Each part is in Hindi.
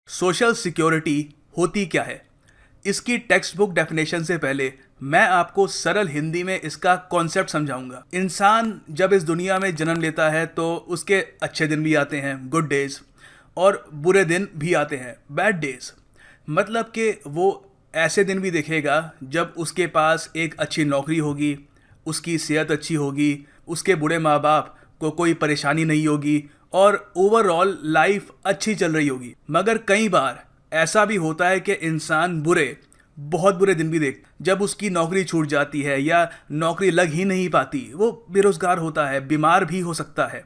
सोशल सिक्योरिटी होती क्या है? इसकी टेक्स्ट बुक डेफिनेशन से पहले मैं आपको सरल हिंदी में इसका कॉन्सेप्ट समझाऊंगा। इंसान जब इस दुनिया में जन्म लेता है तो उसके अच्छे दिन भी आते हैं, गुड डेज, और बुरे दिन भी आते हैं, बैड डेज। मतलब कि वो ऐसे दिन भी देखेगा जब उसके पास एक अच्छी नौकरी होगी, उसकी सेहत अच्छी होगी, उसके बूढ़े माँ बाप को कोई परेशानी नहीं होगी और ओवरऑल लाइफ अच्छी चल रही होगी। मगर कई बार ऐसा भी होता है कि इंसान बहुत बुरे दिन भी देख, जब उसकी नौकरी छूट जाती है या नौकरी लग ही नहीं पाती, वो बेरोजगार होता है, बीमार भी हो सकता है।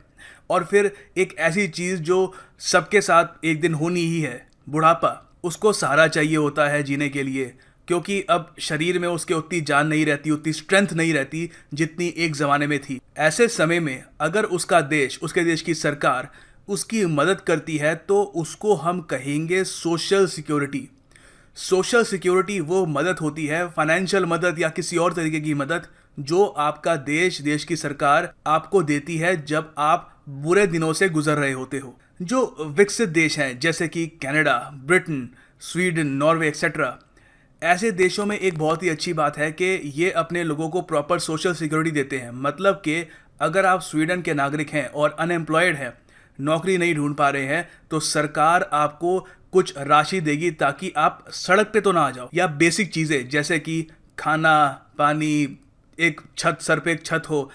और फिर एक ऐसी चीज़ जो सबके साथ एक दिन होनी ही है, बुढ़ापा, उसको सहारा चाहिए होता है जीने के लिए, क्योंकि अब शरीर में उसके उतनी जान नहीं रहती, उतनी स्ट्रेंथ नहीं रहती जितनी एक ज़माने में थी। ऐसे समय में अगर उसका देश, उसके देश की सरकार उसकी मदद करती है तो उसको हम कहेंगे सोशल सिक्योरिटी। सोशल सिक्योरिटी वो मदद होती है, फाइनेंशियल मदद या किसी और तरीके की मदद, जो आपका देश, देश की सरकार आपको देती है जब आप बुरे दिनों से गुजर रहे होते हो। जो विकसित देश हैं जैसे कि Canada, Britain, Sweden, Norway etcetera, ऐसे देशों में एक बहुत ही अच्छी बात है कि ये अपने लोगों को प्रॉपर सोशल सिक्योरिटी देते हैं। मतलब कि अगर आप स्वीडन के नागरिक हैं और अनएम्प्लॉयड हैं, नौकरी नहीं ढूंढ पा रहे हैं, तो सरकार आपको कुछ राशि देगी ताकि आप सड़क पे तो ना आ जाओ, या बेसिक चीज़ें जैसे कि खाना, पानी, एक छत, सर पे एक छत हो,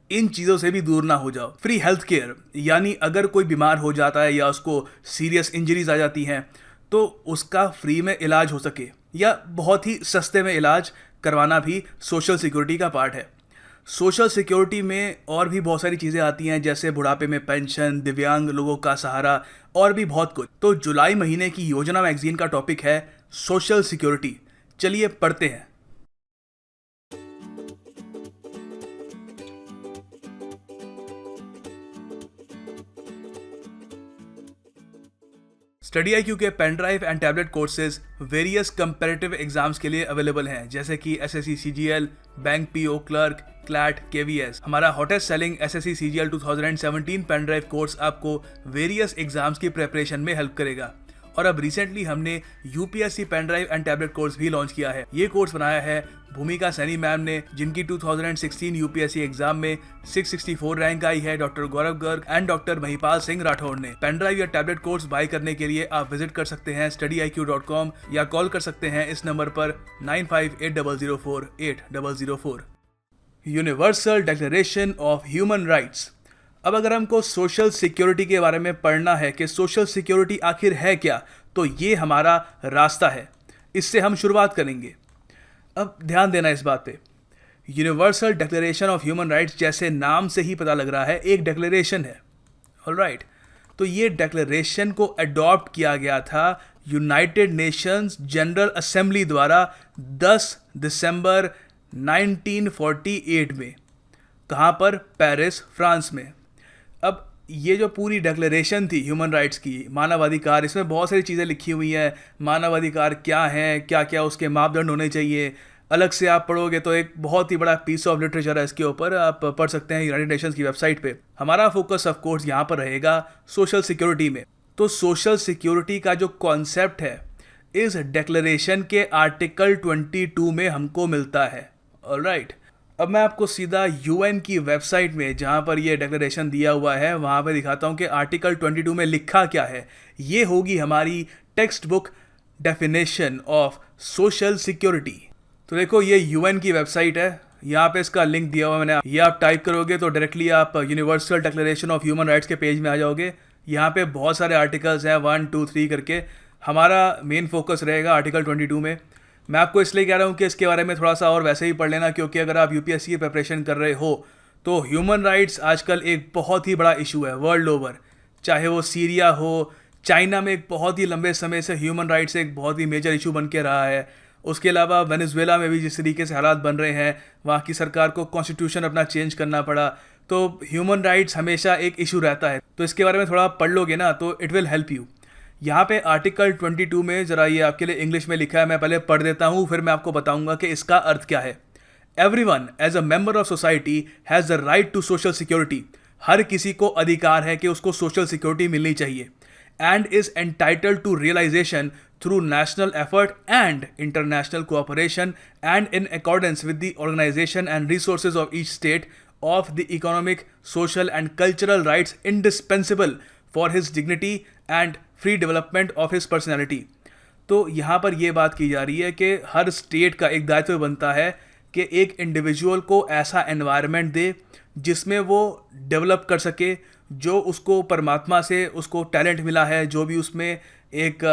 इन चीज़ों से भी दूर ना हो जाओ। फ्री हेल्थ केयर, यानी अगर कोई बीमार हो जाता है या उसको सीरियस इंजरीज आ जाती हैं तो उसका फ्री में इलाज हो सके, या बहुत ही सस्ते में इलाज करवाना भी सोशल सिक्योरिटी का पार्ट है। सोशल सिक्योरिटी में और भी बहुत सारी चीज़ें आती हैं जैसे बुढ़ापे में पेंशन, दिव्यांग लोगों का सहारा और भी बहुत कुछ। तो जुलाई महीने की योजना मैगजीन का टॉपिक है सोशल सिक्योरिटी। चलिए पढ़ते हैं। स्टडी IQ के pen drive and tablet courses various comparative exams के लिए अवेलेबल हैं, जैसे कि SSC CGL, bank PO, clerk, CLAT, KVS। हमारा hottest selling SSC CGL 2017 pen drive course आपको वेरियस एग्जाम्स की प्रेपरेशन में हेल्प करेगा। और अब रिसेंटली हमने UPSC pen drive and tablet course भी लॉन्च किया है। ये कोर्स बनाया है भूमिका सैनी मैम ने, जिनकी 2016 UPSC एग्जाम में 664 रैंक आई है, doctor Gaurav Garg and doctor Mahipal Singh Rathore ने। पेन ड्राइव या टैबलेट कोर्स बाय करने के लिए आप विजिट कर सकते हैं studyiq.com या कॉल कर सकते हैं इस नंबर पर 9580048004। Universal declaration of human rights. अब अगर हमको सोशल सिक्योरिटी के बारे में पढ़ना है कि सोशल सिक्योरिटी आखिर है क्या, तो ये हमारा रास्ता है, इससे हम शुरुआत करेंगे। अब ध्यान देना इस बात पे, universal declaration of human rights जैसे नाम से ही पता लग रहा है, एक डिक्लेरेशन है। ऑलराइट, तो ये डिक्लेरेशन को अडॉप्ट किया गया था यूनाइटेड नेशंस जनरल असेंबली द्वारा 10 दिसंबर 1948 में। कहाँ पर? पेरिस, फ्रांस में। अब ये जो पूरी डिक्लेरेशन थी ह्यूमन राइट्स की, मानवाधिकार, इसमें बहुत सारी चीज़ें लिखी हुई हैं। मानवाधिकार क्या हैं, क्या क्या उसके मापदंड होने चाहिए, अलग से आप पढ़ोगे तो एक बहुत ही बड़ा पीस ऑफ लिटरेचर है इसके ऊपर, आप पढ़ सकते हैं यूनाइटेड नेशंस की वेबसाइट पे। हमारा फोकस ऑफ कोर्स यहाँ पर रहेगा सोशल सिक्योरिटी में। तो सोशल सिक्योरिटी का जो कॉन्सेप्ट है इस डिक्लेरेशन के आर्टिकल 22 में हमको मिलता है। ऑलराइट, अब मैं आपको सीधा UN की वेबसाइट में, जहाँ पर ये डिक्लेरेशन दिया हुआ है, वहाँ पे दिखाता हूँ कि आर्टिकल 22 में लिखा क्या है। ये होगी हमारी text book definition of social security. तो देखो, ये UN की वेबसाइट है, यहाँ पे इसका लिंक दिया हुआ मैंने। ये आप टाइप करोगे तो डायरेक्टली आप universal declaration of human rights के पेज में आ जाओगे। यहाँ पे बहुत सारे आर्टिकल्स हैं, 1 2 3 करके। हमारा मेन फोकस रहेगा आर्टिकल 22 में। मैं आपको इसलिए कह रहा हूँ कि इसके बारे में थोड़ा सा और वैसे ही पढ़ लेना, क्योंकि अगर आप UPSC की प्रिपरेशन कर रहे हो तो ह्यूमन राइट्स आजकल एक बहुत ही बड़ा इशू है वर्ल्ड ओवर। चाहे वो सीरिया हो, चाइना में एक बहुत ही लंबे समय से ह्यूमन राइट्स एक बहुत ही मेजर इशू बन के रहा है। उसके अलावा वेनेजुएला में भी जिस तरीके से हालात बन रहे हैं, वहाँ की सरकार को कॉन्स्टिट्यूशन अपना चेंज करना पड़ा। तो ह्यूमन राइट्स हमेशा एक इशू रहता है। तो इसके बारे में थोड़ा पढ़ लोगे ना तो इट विल हेल्प यू। यहाँ पे आर्टिकल 22 में ज़रा ये आपके लिए इंग्लिश में लिखा है, मैं पहले पढ़ देता हूँ, फिर मैं आपको बताऊँगा कि इसका अर्थ क्या है। Everyone as a member of society has the right to social security. हर किसी को अधिकार है कि उसको सोशल सिक्योरिटी मिलनी चाहिए। and is entitled to realization through national effort and international cooperation and in accordance with the organization and resources of each state of the economic, social and cultural rights indispensable for his dignity and free development of his personality. तो यहाँ पर ये बात की जा रही है कि हर स्टेट का एक दायित्व बनता है कि एक इंडिविजुअल को ऐसा एनवायरनमेंट दे जिसमें वो डेवलप कर सके, जो उसको परमात्मा से उसको टैलेंट मिला है, जो भी उसमें एक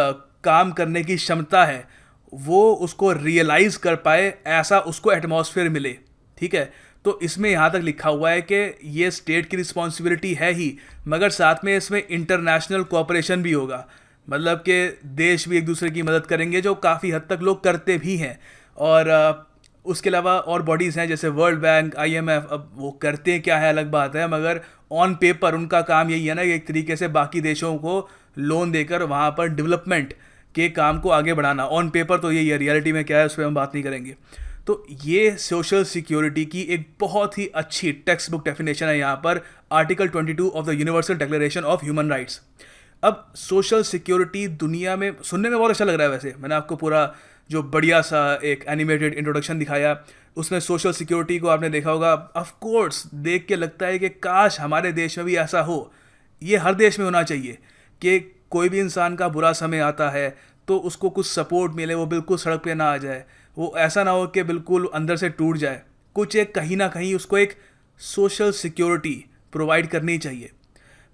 काम करने की क्षमता है, वो उसको रियलाइज़ कर पाए, ऐसा उसको एटमॉस्फेयर मिले। ठीक है, तो इसमें यहाँ तक लिखा हुआ है कि ये स्टेट की रिस्पॉन्सिबिलिटी है ही, मगर साथ में इसमें इंटरनेशनल कोऑपरेशन भी होगा, मतलब कि देश भी एक दूसरे की मदद करेंगे, जो काफ़ी हद तक लोग करते भी हैं। और उसके अलावा और बॉडीज़ हैं जैसे वर्ल्ड बैंक, IMF, अब वो करते हैं क्या है अलग बात है, मगर ऑन पेपर उनका काम यही है ना कि एक तरीके से बाकी देशों को लोन देकर वहाँ पर डेवलपमेंट के काम को आगे बढ़ाना। ऑन पेपर तो यही है, रियलिटी में क्या है उस पर हम बात नहीं करेंगे। तो ये सोशल सिक्योरिटी की एक बहुत ही अच्छी टेक्स्ट बुक डेफिनेशन है यहाँ पर, article 22 of the universal declaration of human rights. अब सोशल सिक्योरिटी दुनिया में सुनने में बहुत अच्छा लग रहा है, वैसे मैंने आपको पूरा जो बढ़िया सा एक एनिमेटेड इंट्रोडक्शन दिखाया, उसमें सोशल सिक्योरिटी को आपने देखा होगा। ऑफ कोर्स देख के लगता है कि काश हमारे देश में भी ऐसा हो। ये हर देश में होना चाहिए कि कोई भी इंसान का बुरा समय आता है तो उसको कुछ सपोर्ट मिले, वो बिल्कुल सड़क पे ना आ जाए, वो ऐसा ना हो कि बिल्कुल अंदर से टूट जाए, कुछ एक कहीं ना कहीं उसको एक सोशल सिक्योरिटी प्रोवाइड करनी चाहिए।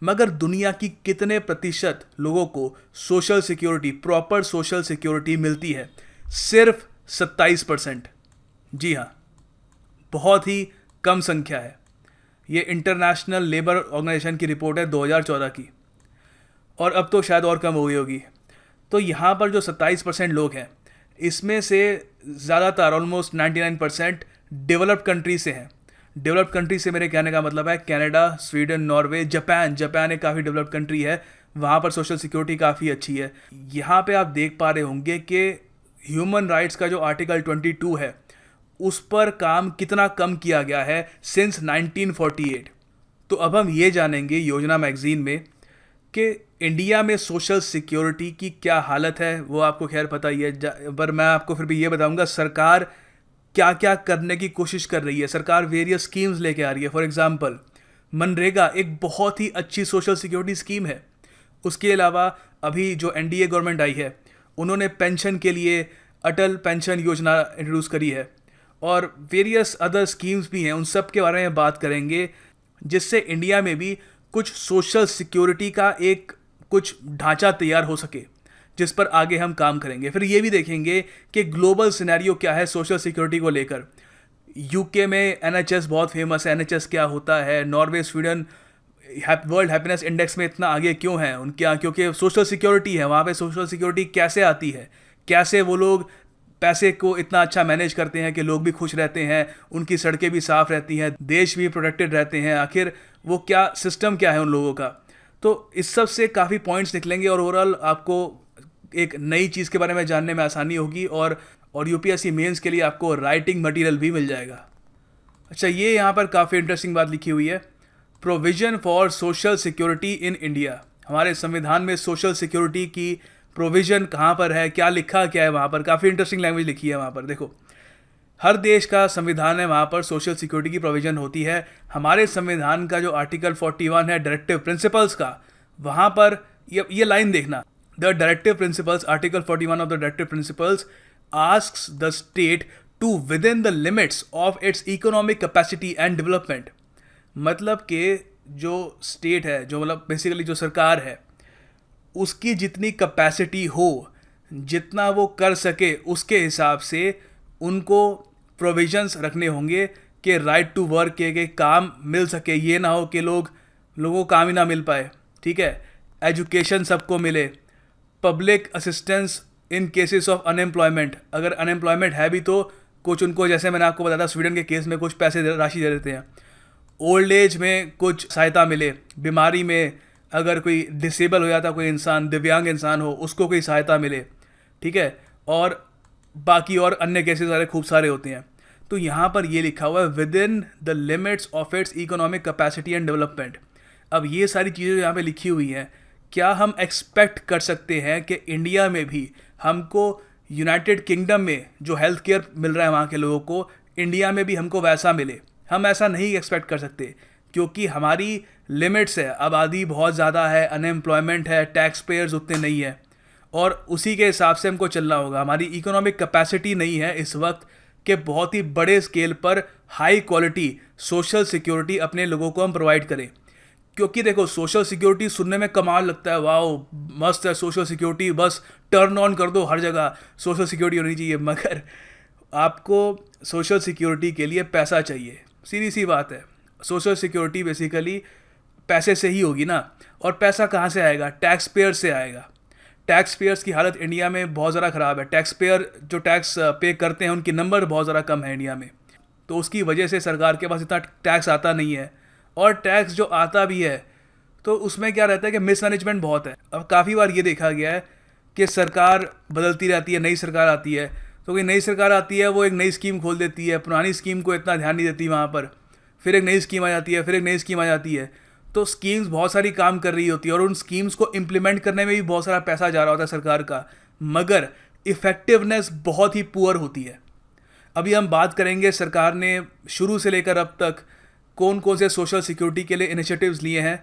मगर दुनिया की कितने प्रतिशत लोगों को social security, proper social security मिलती है? सिर्फ 27%। जी हाँ, बहुत ही कम संख्या है। ये इंटरनेशनल लेबर ऑर्गेनाइजेशन की रिपोर्ट है 2014 की, और अब तो शायद और कम हो गई होगी। तो यहाँ पर जो 27% लोग हैं, इसमें से ज़्यादातर ऑलमोस्ट 99% डेवलप्ड कंट्री से हैं। डेवलप्ड कंट्री से मेरे कहने का मतलब है कनाडा, स्वीडन, नॉर्वे, जापान एक काफ़ी डेवलप्ड कंट्री है, वहाँ पर सोशल सिक्योरिटी काफ़ी अच्छी है। यहाँ पे आप देख पा रहे होंगे कि ह्यूमन राइट्स का जो आर्टिकल 22 है उस पर काम कितना कम किया गया है सिंस 1948। तो अब हम ये जानेंगे योजना मैगजीन में कि इंडिया में सोशल सिक्योरिटी की क्या हालत है। वो आपको खैर पता ही है, पर मैं आपको फिर भी ये बताऊंगा सरकार क्या क्या करने की कोशिश कर रही है। सरकार वेरियस स्कीम्स लेके आ रही है। फॉर एग्जांपल मनरेगा एक बहुत ही अच्छी सोशल सिक्योरिटी स्कीम है। उसके अलावा अभी जो NDA गवर्नमेंट आई है, उन्होंने पेंशन के लिए अटल पेंशन योजना इंट्रोड्यूस करी है, और वेरियस अदर स्कीम्स भी हैं। उन सब के बारे में बात करेंगे, जिससे इंडिया में भी कुछ सोशल सिक्योरिटी का एक कुछ ढांचा तैयार हो सके, जिस पर आगे हम काम करेंगे। फिर ये भी देखेंगे कि ग्लोबल सिनेरियो क्या है सोशल सिक्योरिटी को लेकर। UK में NHS बहुत फेमस है, NHS क्या होता है। Norway, Sweden world happiness index में इतना आगे क्यों है उनके यहाँ? क्योंकि सोशल सिक्योरिटी है वहाँ पे। सोशल सिक्योरिटी कैसे आती है, कैसे वो लोग पैसे को इतना अच्छा मैनेज करते हैं कि लोग भी खुश रहते हैं, उनकी सड़कें भी साफ़ रहती हैं, देश भी प्रोटेक्टेड रहते हैं। आखिर वो क्या सिस्टम क्या है उन लोगों का? तो इस सब से काफ़ी पॉइंट्स निकलेंगे और ओवरऑल आपको एक नई चीज़ के बारे में जानने में आसानी होगी, और UPSC मेंस के लिए आपको राइटिंग मटेरियल भी मिल जाएगा। अच्छा, ये यहाँ पर काफ़ी इंटरेस्टिंग बात लिखी हुई है, provision for social security in India. हमारे संविधान में सोशल सिक्योरिटी की प्रोविज़न कहाँ पर है, क्या लिखा क्या है वहाँ पर? काफ़ी इंटरेस्टिंग लैंग्वेज लिखी है वहाँ पर। देखो, हर देश का संविधान है, वहाँ पर सोशल सिक्योरिटी की प्रोविज़न होती है। हमारे संविधान का जो आर्टिकल 41 है डायरेक्टिव प्रिंसिपल्स का, वहाँ पर ये लाइन देखना, the directive principles, article 41 of the directive principles asks the state to within the limits of its economic capacity and development. मतलब कि जो स्टेट है, जो मतलब बेसिकली जो सरकार है, उसकी जितनी कैपेसिटी हो, जितना वो कर सके, उसके हिसाब से उनको प्रोविजंस रखने होंगे कि राइट टू वर्क के काम मिल सके। ये ना हो कि लोगों को काम ही ना मिल पाए। ठीक है, एजुकेशन सबको मिले, public assistance in cases of unemployment, अगर अनएम्प्लॉयमेंट है भी तो कुछ उनको, जैसे मैंने आपको बताया था स्वीडन के केस में, कुछ पैसे राशि दे देते हैं। ओल्ड एज में कुछ सहायता मिले, बीमारी में अगर कोई डिसेबल हो जाता, कोई इंसान दिव्यांग इंसान हो, उसको कोई सहायता मिले। ठीक है, और बाकी और अन्य केसेस सारे खूब सारे होते हैं। तो यहाँ पर ये लिखा हुआ है with in the limits of its economic capacity and development. अब ये सारी चीज़ें यहाँ पे लिखी हुई हैं, क्या हम एक्सपेक्ट कर सकते हैं कि इंडिया में भी हमको यूनाइटेड किंगडम में जो हेल्थ केयर मिल रहा है वहाँ के लोगों को, इंडिया में भी हमको वैसा मिले? हम ऐसा नहीं एक्सपेक्ट कर सकते, क्योंकि हमारी लिमिट्स है, आबादी बहुत ज़्यादा है, अनएम्प्लॉयमेंट है, टैक्स पेयर्स उतने नहीं है, और उसी के हिसाब से हमको चलना होगा। हमारी इकोनॉमिक कैपेसिटी नहीं है इस वक्त कि बहुत ही बड़े स्केल पर हाई क्वालिटी सोशल सिक्योरिटी अपने लोगों को हम प्रोवाइड करें। क्योंकि देखो, सोशल सिक्योरिटी सुनने में कमाल लगता है, वाओ मस्त है सोशल सिक्योरिटी, बस टर्न ऑन कर दो, हर जगह सोशल सिक्योरिटी होनी चाहिए। मगर आपको सोशल सिक्योरिटी के लिए पैसा चाहिए, सीधी सी बात है। सोशल सिक्योरिटी बेसिकली पैसे से ही होगी ना, और पैसा कहाँ से आएगा? टैक्स पेयर से आएगा। टैक्स पेयर्स की हालत इंडिया में बहुत ज़्यादा ख़राब है। टैक्स पेयर जो टैक्स पे करते हैं उनकी नंबर बहुत ज़्यादा कम है इंडिया में, तो उसकी वजह से सरकार के पास इतना टैक्स आता नहीं है, और टैक्स जो आता भी है तो उसमें क्या रहता है कि मिसमैनेजमेंट बहुत है। अब काफ़ी बार ये देखा गया है कि सरकार बदलती रहती है, नई सरकार आती है, तो कोई नई सरकार आती है वो एक नई स्कीम खोल देती है, पुरानी स्कीम को इतना ध्यान नहीं देती वहाँ पर, फिर एक नई स्कीम आ जाती है, फिर एक नई स्कीम आ जाती है। तो स्कीम्स बहुत सारी काम कर रही होती है, और उन स्कीम्स को इम्प्लीमेंट करने में भी बहुत सारा पैसा जा रहा होता है सरकार का, मगर इफ़ेक्टिवनेस बहुत ही पुअर होती है। अभी हम बात करेंगे सरकार ने शुरू से लेकर अब तक कौन कौन से सोशल सिक्योरिटी के लिए इनिशिएटिव्स लिए हैं,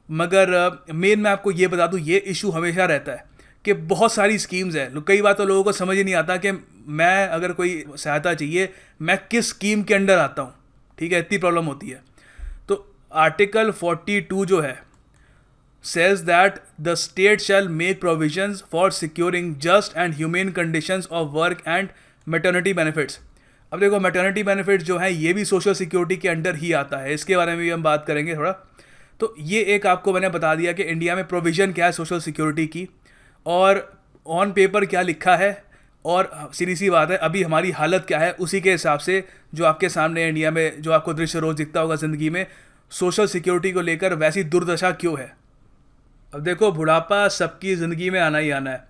मगर मेन मैं आपको ये बता दूं, ये इशू हमेशा रहता है कि बहुत सारी स्कीम्स हैं। कई बार तो लोगों को समझ ही नहीं आता कि मैं अगर कोई सहायता चाहिए मैं किस स्कीम के अंडर आता हूँ, ठीक है, इतनी प्रॉब्लम होती है। तो आर्टिकल 42 जो है says that the state shall make provisions for securing just and humane conditions of work and maternity benefits. अब देखो, मैटरनिटी बेनिफिट्स जो है ये भी सोशल सिक्योरिटी के अंडर ही आता है, इसके बारे में भी हम बात करेंगे थोड़ा। तो ये एक आपको मैंने बता दिया कि इंडिया में प्रोविज़न क्या है सोशल सिक्योरिटी की, और ऑन पेपर क्या लिखा है, और सीधी सी बात है अभी हमारी हालत क्या है, उसी के हिसाब से जो आपके सामने इंडिया में जो आपको दृश्य रोज़ दिखता होगा ज़िंदगी में, सोशल सिक्योरिटी को लेकर वैसी दुर्दशा क्यों है। अब देखो, बुढ़ापा सबकी ज़िंदगी में आना ही आना है।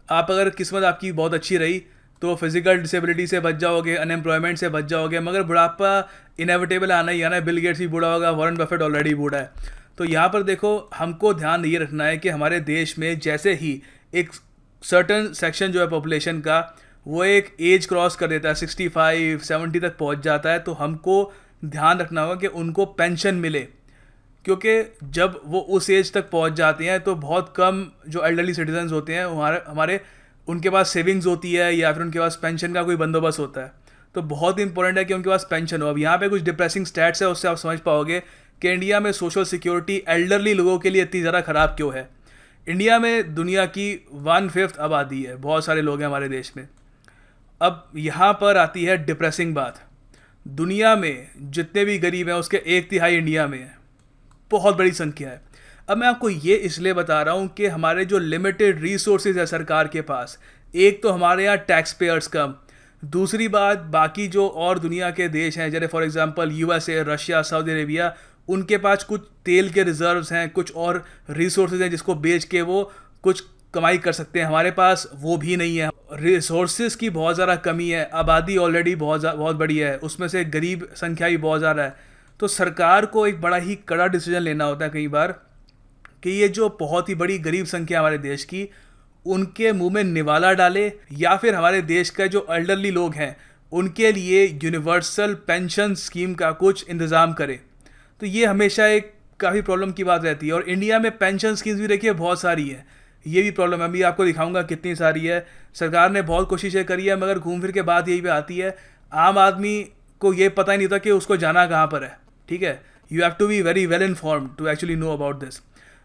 आप अगर किस्मत आपकी बहुत अच्छी रही तो फिजिकल डिसेबिलिटी से बच जाओगे, अनएम्प्लॉयमेंट से बच जाओगे, मगर बुढ़ापा इनेविटेबल आना ही आना है। बिल गेट्स भी बूढ़ा होगा, वॉरेन बफेट ऑलरेडी बूढ़ा है। तो यहाँ पर देखो, हमको ध्यान ये रखना है कि हमारे देश में जैसे ही एक सर्टन सेक्शन जो है पॉपुलेशन का वो एक एज क्रॉस कर देता है, 65-70 तक पहुँच जाता है, तो हमको ध्यान रखना होगा कि उनको पेंशन मिले, क्योंकि जब वो उस एज तक पहुँच जाते हैं तो बहुत कम जो एल्डरली सिटीजन्स होते हैं हमारे उनके पास सेविंग्स होती है, या फिर उनके पास पेंशन का कोई बंदोबस्त होता है। तो बहुत इंपॉर्टेंट है कि उनके पास पेंशन हो। अब यहाँ पे कुछ डिप्रेसिंग स्टैट्स है, उससे आप समझ पाओगे कि इंडिया में सोशल सिक्योरिटी एल्डरली लोगों के लिए इतनी ज़्यादा ख़राब क्यों है। इंडिया में दुनिया की 1/5 आबादी है, बहुत सारे लोग हैं हमारे देश में। अब यहाँ पर आती है डिप्रेसिंग बात, दुनिया में जितने भी गरीब हैं उसके 1/3 इंडिया में है, बहुत बड़ी संख्या है। अब मैं आपको ये इसलिए बता रहा हूँ कि हमारे जो लिमिटेड रिसोर्सेज है सरकार के पास, एक तो हमारे यहाँ टैक्स पेयर्स कम, दूसरी बात बाकी जो और दुनिया के देश हैं जैसे for example USA, Russia, Saudi Arabia, उनके पास कुछ तेल के रिजर्व्स हैं, कुछ और रिसोर्सेज हैं जिसको बेच के वो कुछ कमाई कर सकते हैं। हमारे पास वो भी नहीं है, रिसोर्सेज की बहुत ज़्यादा कमी है, आबादी ऑलरेडी बहुत बड़ी है, उसमें से गरीब संख्या भी बहुत ज़्यादा है। तो सरकार को एक बड़ा ही कड़ा डिसीजन लेना होता है कई बार कि ये जो बहुत ही बड़ी गरीब संख्या हमारे देश की, उनके मुंह में निवाला डाले, या फिर हमारे देश का जो एल्डरली लोग हैं उनके लिए यूनिवर्सल पेंशन स्कीम का कुछ इंतज़ाम करे। तो ये हमेशा एक काफ़ी प्रॉब्लम की बात रहती है, और इंडिया में पेंशन स्कीम्स भी देखिए बहुत सारी है, ये भी प्रॉब्लम है। अभी आपको दिखाऊंगा कितनी सारी है। सरकार ने बहुत कोशिशें करी है, मगर घूम फिर के बात यही पे आती है, आम आदमी को ये पता ही नहीं होता कि उसको जाना कहाँ पर है। ठीक है, you have to be very well informed to actually know about this.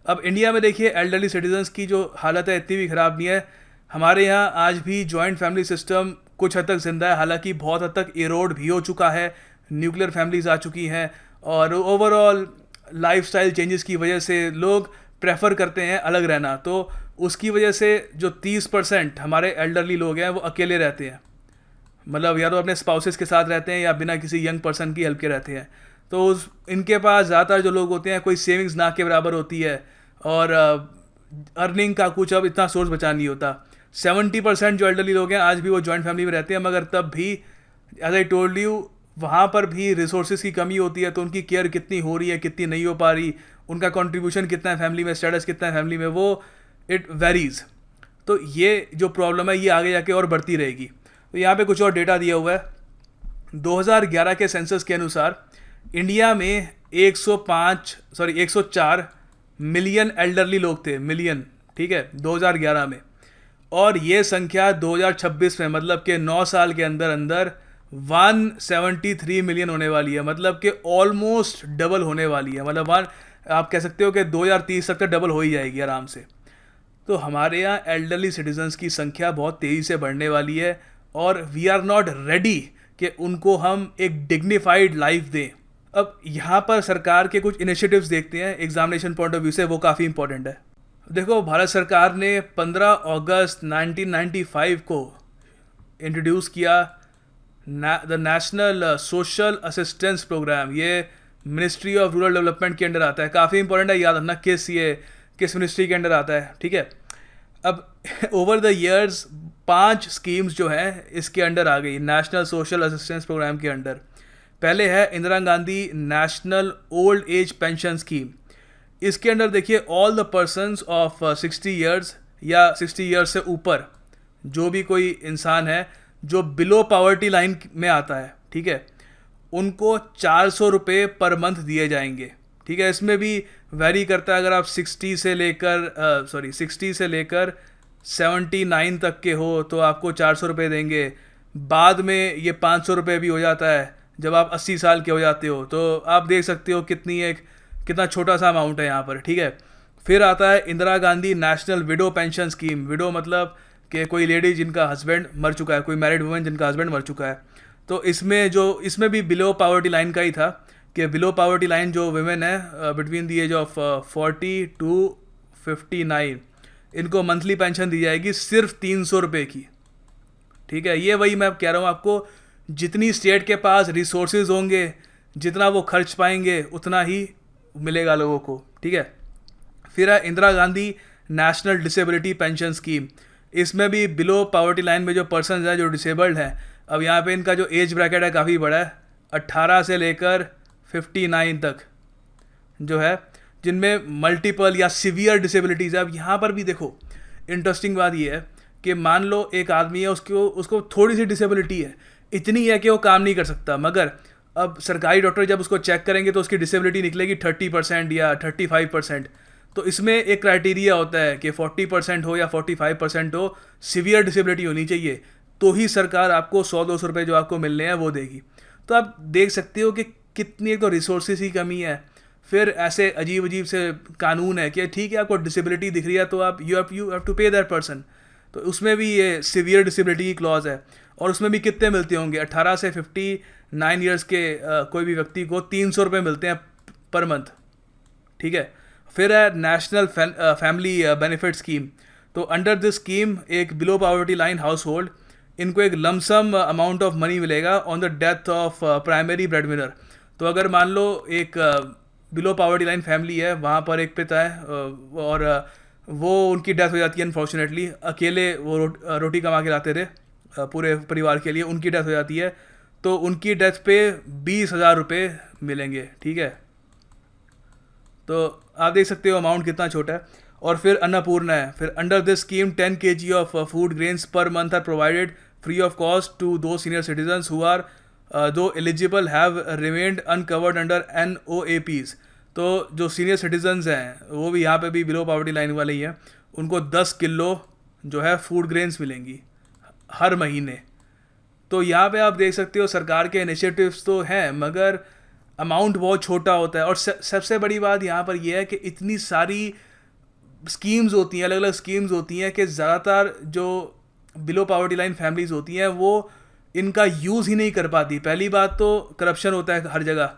अब इंडिया में देखिए एल्डरली सिटीजन्स की जो हालत है इतनी भी ख़राब नहीं है। हमारे यहाँ आज भी जॉइंट फैमिली सिस्टम कुछ हद तक ज़िंदा है, हालांकि बहुत हद तक इरोड भी हो चुका है, न्यूक्लियर फैमिलीज़ आ चुकी हैं, और ओवरऑल लाइफस्टाइल चेंजेस की वजह से लोग प्रेफर करते हैं अलग रहना। तो उसकी वजह से जो 30% हमारे एल्डरली लोग हैं वो अकेले रहते हैं, मतलब या तो अपने स्पाउसेस के साथ रहते हैं या बिना किसी यंग पर्सन की हेल्प के रहते हैं। तो इनके पास ज़्यादातर जो लोग होते हैं कोई सेविंग्स ना के बराबर होती है, और अर्निंग का कुछ अब इतना सोर्स बचा नहीं होता। 70% जो एल्डरली लोग हैं आज भी वो जॉइंट फैमिली में रहते हैं, मगर तब भी एज आई टोल्ड यू वहाँ पर भी रिसोर्सेज की कमी होती है। तो उनकी केयर कितनी हो रही है, कितनी नहीं हो पा रही, उनका कंट्रीब्यूशन कितना है फैमिली में, स्टेटस कितना है फैमिली में, वो इट वेरीज। तो ये जो प्रॉब्लम है ये आगे जाके और बढ़ती रहेगी। तो यहाँ पे कुछ और डेटा दिया हुआ है। 2011 के सेंसस के अनुसार इंडिया में 104 मिलियन एल्डरली लोग थे, मिलियन, ठीक है, 2011 में। और ये संख्या 2026 में, मतलब कि 9 साल के अंदर अंदर 173 मिलियन होने वाली है, मतलब कि ऑलमोस्ट डबल होने वाली है। मतलब आप कह सकते हो कि 2030 तक तो डबल हो ही जाएगी आराम से। तो हमारे यहाँ एल्डरली सिटीजन्स की संख्या बहुत तेज़ी से बढ़ने वाली है और वी आर नॉट रेडी कि उनको हम एक डिग्निफाइड लाइफ दें। अब यहाँ पर सरकार के कुछ इनिशिएटिव्स देखते हैं एग्जामिनेशन पॉइंट ऑफ व्यू से, वो काफ़ी इंपॉर्टेंट है। देखो, भारत सरकार ने 15 अगस्त 1995 को इंट्रोड्यूस किया the national social assistance programme. ये मिनिस्ट्री ऑफ रूरल डेवलपमेंट के अंडर आता है। काफ़ी इंपॉर्टेंट है, याद रखना किस मिनिस्ट्री के अंडर आता है, ठीक है। अब ओवर द इयर्स 5 स्कीम्स जो हैं इसके अंडर आ गई नेशनल सोशल असिस्टेंस प्रोग्राम के अंडर। पहले है Indira Gandhi national old age pension scheme. इसके अंडर देखिए all the persons of 60 years या 60 ईयर्स से ऊपर जो भी कोई इंसान है जो बिलो पॉवर्टी लाइन में आता है, ठीक है, उनको 400 रुपये पर मंथ दिए जाएंगे, ठीक है। इसमें भी वैरी करता है, अगर आप 60 से लेकर 79 तक के हो तो आपको 400 रुपये देंगे। बाद में ये 500 रुपये भी हो जाता है जब आप 80 साल के हो जाते हो। तो आप देख सकते हो कितना छोटा सा अमाउंट है यहाँ पर, ठीक है। फिर आता है Indira Gandhi national window pension scheme. Window मतलब कि कोई लेडी जिनका हस्बैंड मर चुका है, कोई मैरिड वुमेन जिनका हस्बैंड मर चुका है। तो इसमें भी बिलो पॉवर्टी लाइन का ही था कि बिलो पॉवर्टी लाइन जो वुमेन है between the age of 40 to 59, इनको मंथली पेंशन दी जाएगी सिर्फ 300 रुपये की, ठीक है। ये वही मैं कह रहा हूँ आपको, जितनी स्टेट के पास रिसोर्सेज होंगे, जितना वो खर्च पाएंगे उतना ही मिलेगा लोगों को, ठीक है। फिर है Indira Gandhi national disability pension scheme. इसमें भी बिलो पॉवर्टी लाइन में जो पर्सन हैं जो डिसेबल्ड हैं, अब यहाँ पे इनका जो एज ब्रैकेट है काफ़ी बड़ा है, 18 से लेकर 59 तक जो है, जिनमें मल्टीपल या सीवियर डिसेबिलिटीज़ है। अब यहाँ पर भी देखो इंटरेस्टिंग बात ये है कि मान लो एक आदमी है, उसको थोड़ी सी डिसेबिलिटी है, इतनी है कि वो काम नहीं कर सकता, मगर अब सरकारी डॉक्टर जब उसको चेक करेंगे तो उसकी डिसेबिलिटी निकलेगी 30% या 35%। तो इसमें एक क्राइटेरिया होता है कि 40% हो या 45% हो, सीवियर डिसेबिलिटी होनी चाहिए, तो ही सरकार आपको 100-200 रुपये जो आपको मिलने हैं वो देगी। तो आप देख सकते हो कि कितनी, एक तो रिसोर्सेज की कमी है, फिर ऐसे अजीब अजीब से कानून है कि ठीक है आपको डिसेबिलिटी दिख रही है तो आप यू हैव टू पे दैट पर्सन। तो उसमें भी ये सीवियर डिसेबिलिटी की क्लॉज है, और उसमें भी कितने मिलते होंगे, 18 से 59 ईयर्स के कोई भी व्यक्ति को 300 रुपये मिलते हैं पर मंथ, ठीक है। फिर है नेशनल फैमिली बेनिफिट स्कीम। तो अंडर दिस स्कीम एक below poverty line house hold, इनको एक लमसम अमाउंट ऑफ मनी मिलेगा on the death of primary bread winner. तो अगर मान लो एक बिलो पॉवर्टी लाइन फैमिली है, वहाँ पर एक पिता है और वो उनकी डेथ हो जाती है अनफॉर्चुनेटली, अकेले वो रोटी कमा के लाते थे पूरे परिवार के लिए, उनकी डेथ हो जाती है, तो उनकी डेथ पे 20,000 रुपये मिलेंगे, ठीक है। तो आप देख सकते हो अमाउंट कितना छोटा है। और फिर अन्नपूर्णा है। फिर under this scheme 10 kg of food grains per month are provided free of cost to those senior citizens who are though eligible have remained uncovered under NOAPs। तो जो सीनियर सिटीजन्स हैं वो भी यहाँ पे भी बिलो पॉवर्टी लाइन वाले ही हैं, उनको 10 किलो जो है फूड ग्रेन्स मिलेंगी हर महीने। तो यहाँ पे आप देख सकते हो सरकार के इनिशिएटिव्स तो हैं, मगर अमाउंट बहुत छोटा होता है। और सबसे बड़ी बात यहाँ पर यह है कि इतनी सारी स्कीम्स होती हैं, अलग अलग स्कीम्स होती हैं, कि ज़्यादातर जो बिलो पॉवर्टी लाइन फैमिलीज़ होती हैं वो इनका यूज़ ही नहीं कर पाती। पहली बात तो करप्शन होता है हर जगह।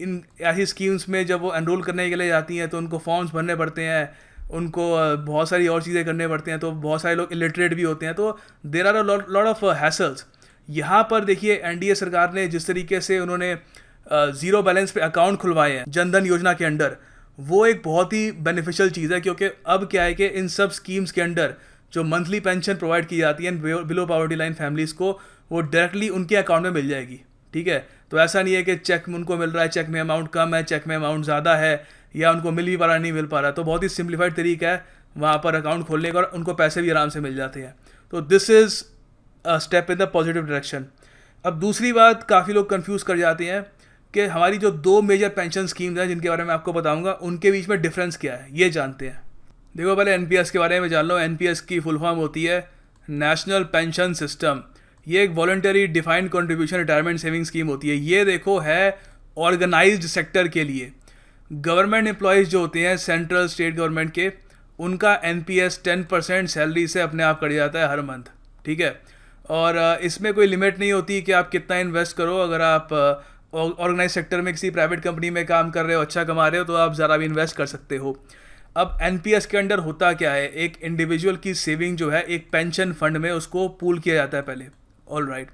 इन ऐसी स्कीम्स में जब वो एनरोल करने के लिए जाती हैं तो उनको फॉर्म्स भरने पड़ते हैं, उनको बहुत सारी और चीज़ें करने पड़ती हैं, तो बहुत सारे लोग इलिटरेट भी होते हैं, तो there are a lot of hassles. यहाँ पर देखिए NDA सरकार ने जिस तरीके से उन्होंने ज़ीरो बैलेंस पे अकाउंट खुलवाए हैं जनधन योजना के अंडर, वो एक बहुत ही बेनिफिशियल चीज़ है, क्योंकि अब क्या है कि इन सब स्कीम्स के अंडर जो मंथली पेंशन प्रोवाइड की जाती है बिलो पॉवर्टी लाइन फैमिलीज़ को, वो डायरेक्टली उनके अकाउंट में मिल जाएगी, ठीक है। तो ऐसा नहीं है कि चेक में उनको मिल रहा है, चेक में अमाउंट कम है, चेक में अमाउंट ज़्यादा है, या उनको मिल भी पा रहा नहीं मिल पा रहा, तो बहुत ही सिंप्लीफाइड तरीका है वहाँ पर अकाउंट खोलने का और उनको पैसे भी आराम से मिल जाते हैं। तो this is a step in the positive direction. अब दूसरी बात, काफ़ी लोग कंफ्यूज कर जाते हैं कि हमारी जो दो मेजर पेंशन स्कीम्स हैं जिनके बारे में आपको बताऊंगा, उनके बीच में डिफरेंस क्या है, ये जानते हैं। देखो, पहले एनपीएस के बारे में जान लो। एनपीएस की फुल फॉर्म होती है नेशनल पेंशन सिस्टम। ये एक voluntary defined contribution retirement saving scheme होती है। ये देखो है ऑर्गेनाइज्ड सेक्टर के लिए। गवर्नमेंट एम्प्लॉयज़ जो होते हैं सेंट्रल स्टेट गवर्नमेंट के, उनका एनपीएस 10% सैलरी से अपने आप कट जाता है हर मंथ, ठीक है। और इसमें कोई लिमिट नहीं होती कि आप कितना इन्वेस्ट करो। अगर आप ऑर्गेनाइज सेक्टर में किसी प्राइवेट कंपनी में काम कर रहे हो, अच्छा कमा रहे हो, तो आप ज़रा भी इन्वेस्ट कर सकते हो। अब एनपीएस के अंडर होता क्या है, एक इंडिविजुअल की सेविंग जो है एक पेंशन फंड में उसको पूल किया जाता है पहले, ऑल राइट।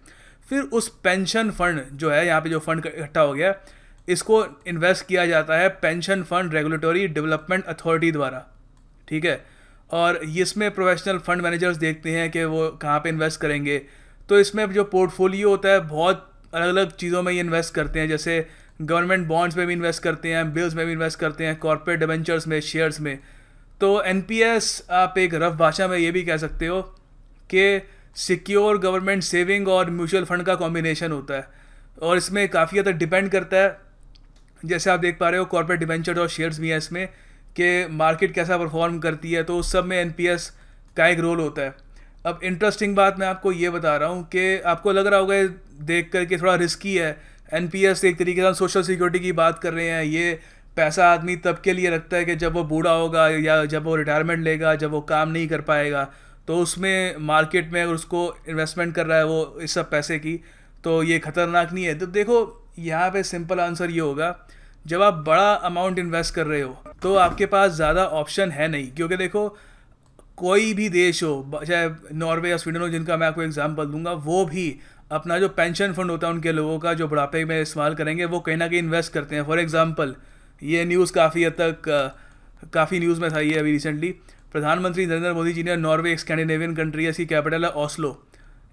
फिर उस पेंशन फंड जो है, यहाँ पे जो फंड इकट्ठा हो गया, इसको इन्वेस्ट किया जाता है pension fund regulatory development authority द्वारा, ठीक है। और इसमें प्रोफेशनल फंड मैनेजर्स देखते हैं कि वो कहाँ पे इन्वेस्ट करेंगे। तो इसमें जो पोर्टफोलियो होता है, बहुत अलग अलग चीज़ों में ये इन्वेस्ट करते हैं। जैसे गवर्नमेंट बॉन्ड्स में भी इन्वेस्ट करते हैं, बिल्स में भी इन्वेस्ट करते हैं, कॉर्पोरेट डिबेंचर्स में, शेयर्स में। तो एनपीएस आप एक रफ भाषा में ये भी कह सकते हो कि सिक्योर गवर्नमेंट सेविंग और म्यूचुअल फंड का कॉम्बिनेशन होता है। और इसमें काफ़ी हद तक डिपेंड करता है, जैसे आप देख पा रहे हो कॉर्पोरेट डिबेंचर और शेयर्स भी हैं इसमें, कि मार्केट कैसा परफॉर्म करती है, तो उस सब में एनपीएस का एक रोल होता है। अब इंटरेस्टिंग बात मैं आपको ये बता रहा हूँ कि आपको लग रहा होगा ये देख कर के थोड़ा रिस्की है। एनपीएस एक तरीके से हम सोशल सिक्योरिटी की बात कर रहे हैं। ये पैसा आदमी तब के लिए रखता है कि जब वो बूढ़ा होगा या जब वो रिटायरमेंट लेगा, जब वो काम नहीं कर पाएगा, तो उसमें मार्केट में अगर उसको इन्वेस्टमेंट कर रहा है वो इस सब पैसे की, तो ये ख़तरनाक नहीं है। तो देखो, यहाँ पे सिंपल आंसर ये होगा, जब आप बड़ा अमाउंट इन्वेस्ट कर रहे हो तो आपके पास ज़्यादा ऑप्शन है नहीं। क्योंकि देखो, कोई भी देश हो, चाहे नॉर्वे या स्वीडन हो, जिनका मैं आपको एग्जांपल दूंगा, वो भी अपना जो पेंशन फंड होता है उनके लोगों का, जो बुढ़ापे में इस्तेमाल करेंगे, वो कहीं ना कहीं इन्वेस्ट करते हैं। फॉर एग्जांपल, ये न्यूज़ काफ़ी हद तक काफ़ी न्यूज़ में था ये अभी रिसेंटली। प्रधानमंत्री नरेंद्र मोदी जी ने, नॉर्वे एक स्कैंडिनेवियन कंट्री है, इसकी कैपिटल है ओस्लो,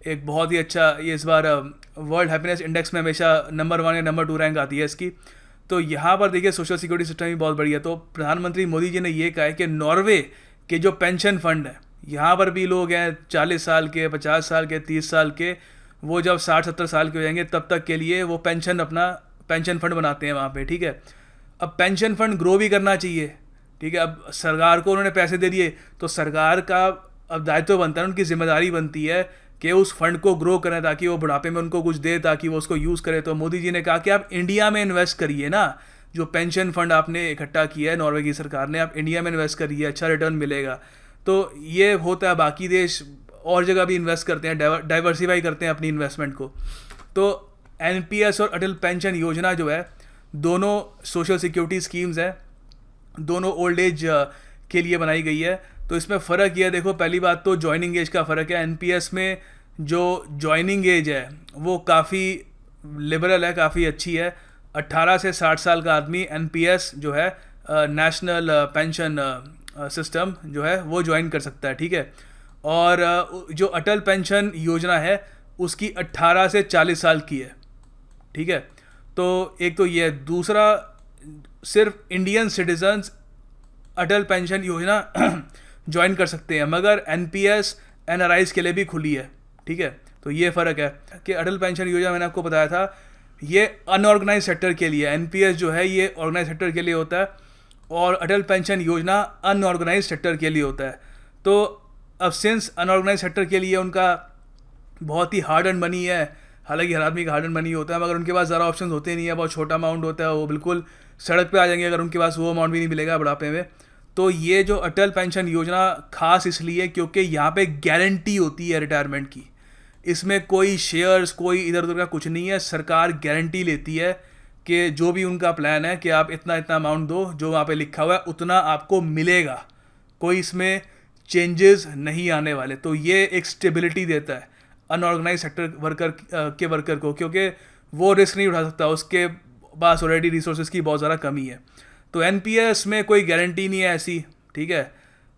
एक बहुत ही अच्छा, ये इस बार वर्ल्ड हैप्पीनेस इंडेक्स में हमेशा नंबर 1 या नंबर 2 रैंक आती है इसकी। तो यहाँ पर देखिए सोशल सिक्योरिटी सिस्टम भी बहुत बढ़िया। तो प्रधानमंत्री मोदी जी ने ये कहा है कि नॉर्वे के जो पेंशन फंड है, यहाँ पर भी लोग हैं 40 साल के, 50 साल के, 30 साल के, वो जब 60-70 साल के हो जाएंगे तब तक के लिए वो अपना पेंशन फंड बनाते हैं वहाँ पे, ठीक है। अब पेंशन फंड ग्रो भी करना चाहिए, ठीक है। अब सरकार को उन्होंने पैसे दे दिए, तो सरकार का अब दायित्व बनता है, उनकी जिम्मेदारी बनती है कि उस फंड को ग्रो करें ताकि वो बुढ़ापे में उनको कुछ दे, ताकि वो उसको यूज़ करें। तो मोदी जी ने कहा कि आप इंडिया में इन्वेस्ट करिए ना, जो पेंशन फंड आपने इकट्ठा किया है नॉर्वे की सरकार ने, आप इंडिया में इन्वेस्ट करिए, अच्छा रिटर्न मिलेगा। तो ये होता है, बाकी देश और जगह भी इन्वेस्ट करते हैं, डाइवर्सिफाई करते हैं अपनी इन्वेस्टमेंट को। तो एनपीएस और अटल पेंशन योजना जो है, दोनों सोशल सिक्योरिटी स्कीम्स हैं, दोनों ओल्ड एज के लिए बनाई गई है। तो इसमें फ़र्क यह है, देखो, पहली बात तो जॉइनिंग एज का फ़र्क है। एनपीएस में जो जॉइनिंग एज है वो काफ़ी लिबरल है, काफ़ी अच्छी है। 18 से 60 साल का आदमी एनपीएस जो है, नेशनल पेंशन सिस्टम जो है, वो ज्वाइन कर सकता है, ठीक है। और जो अटल पेंशन योजना है उसकी 18 से 40 साल की है, ठीक है। तो एक तो ये है। दूसरा, सिर्फ इंडियन सिटीजन्स अटल पेंशन योजना ज्वाइन कर सकते हैं, मगर एनपीएस एनआरआईज के लिए भी खुली है, ठीक है। तो ये फ़र्क है कि अटल पेंशन योजना मैंने आपको बताया था, ये अनऑर्गेनाइज सेक्टर के लिए, एनपीएस जो है ये ऑर्गेनाइज सेक्टर के लिए होता है, और अटल पेंशन योजना अनऑर्गेनाइज सेक्टर के लिए होता है। तो अब सिंस अनऑर्गेनाइज सेक्टर के लिए उनका बहुत ही हार्ड एंड मनी है, हालांकि हर आदमी का हार्ड एंड मनी होता है, मगर उनके पास ज़्यादा ऑप्शन होते नहीं है, बहुत छोटा अमाउंट होता है, वो बिल्कुल सड़क पे आ जाएंगे अगर उनके पास वो अमाउंट भी नहीं मिलेगा बुढ़ापे में। तो ये जो अटल पेंशन योजना खास इसलिए क्योंकि यहाँ पे गारंटी होती है रिटायरमेंट की। इसमें कोई शेयर्स, कोई इधर उधर का कुछ नहीं है। सरकार गारंटी लेती है कि जो भी उनका प्लान है कि आप इतना इतना अमाउंट दो, जो वहाँ पे लिखा हुआ है उतना आपको मिलेगा, कोई इसमें चेंजेस नहीं आने वाले। तो ये एक स्टेबिलिटी देता है अनऑर्गेनाइज सेक्टर वर्कर को, क्योंकि वो रिस्क नहीं उठा सकता, उसके पास ऑलरेडी रिसोर्सेज की बहुत ज़्यादा कमी है। तो एनपीएस में कोई गारंटी नहीं है ऐसी, ठीक है।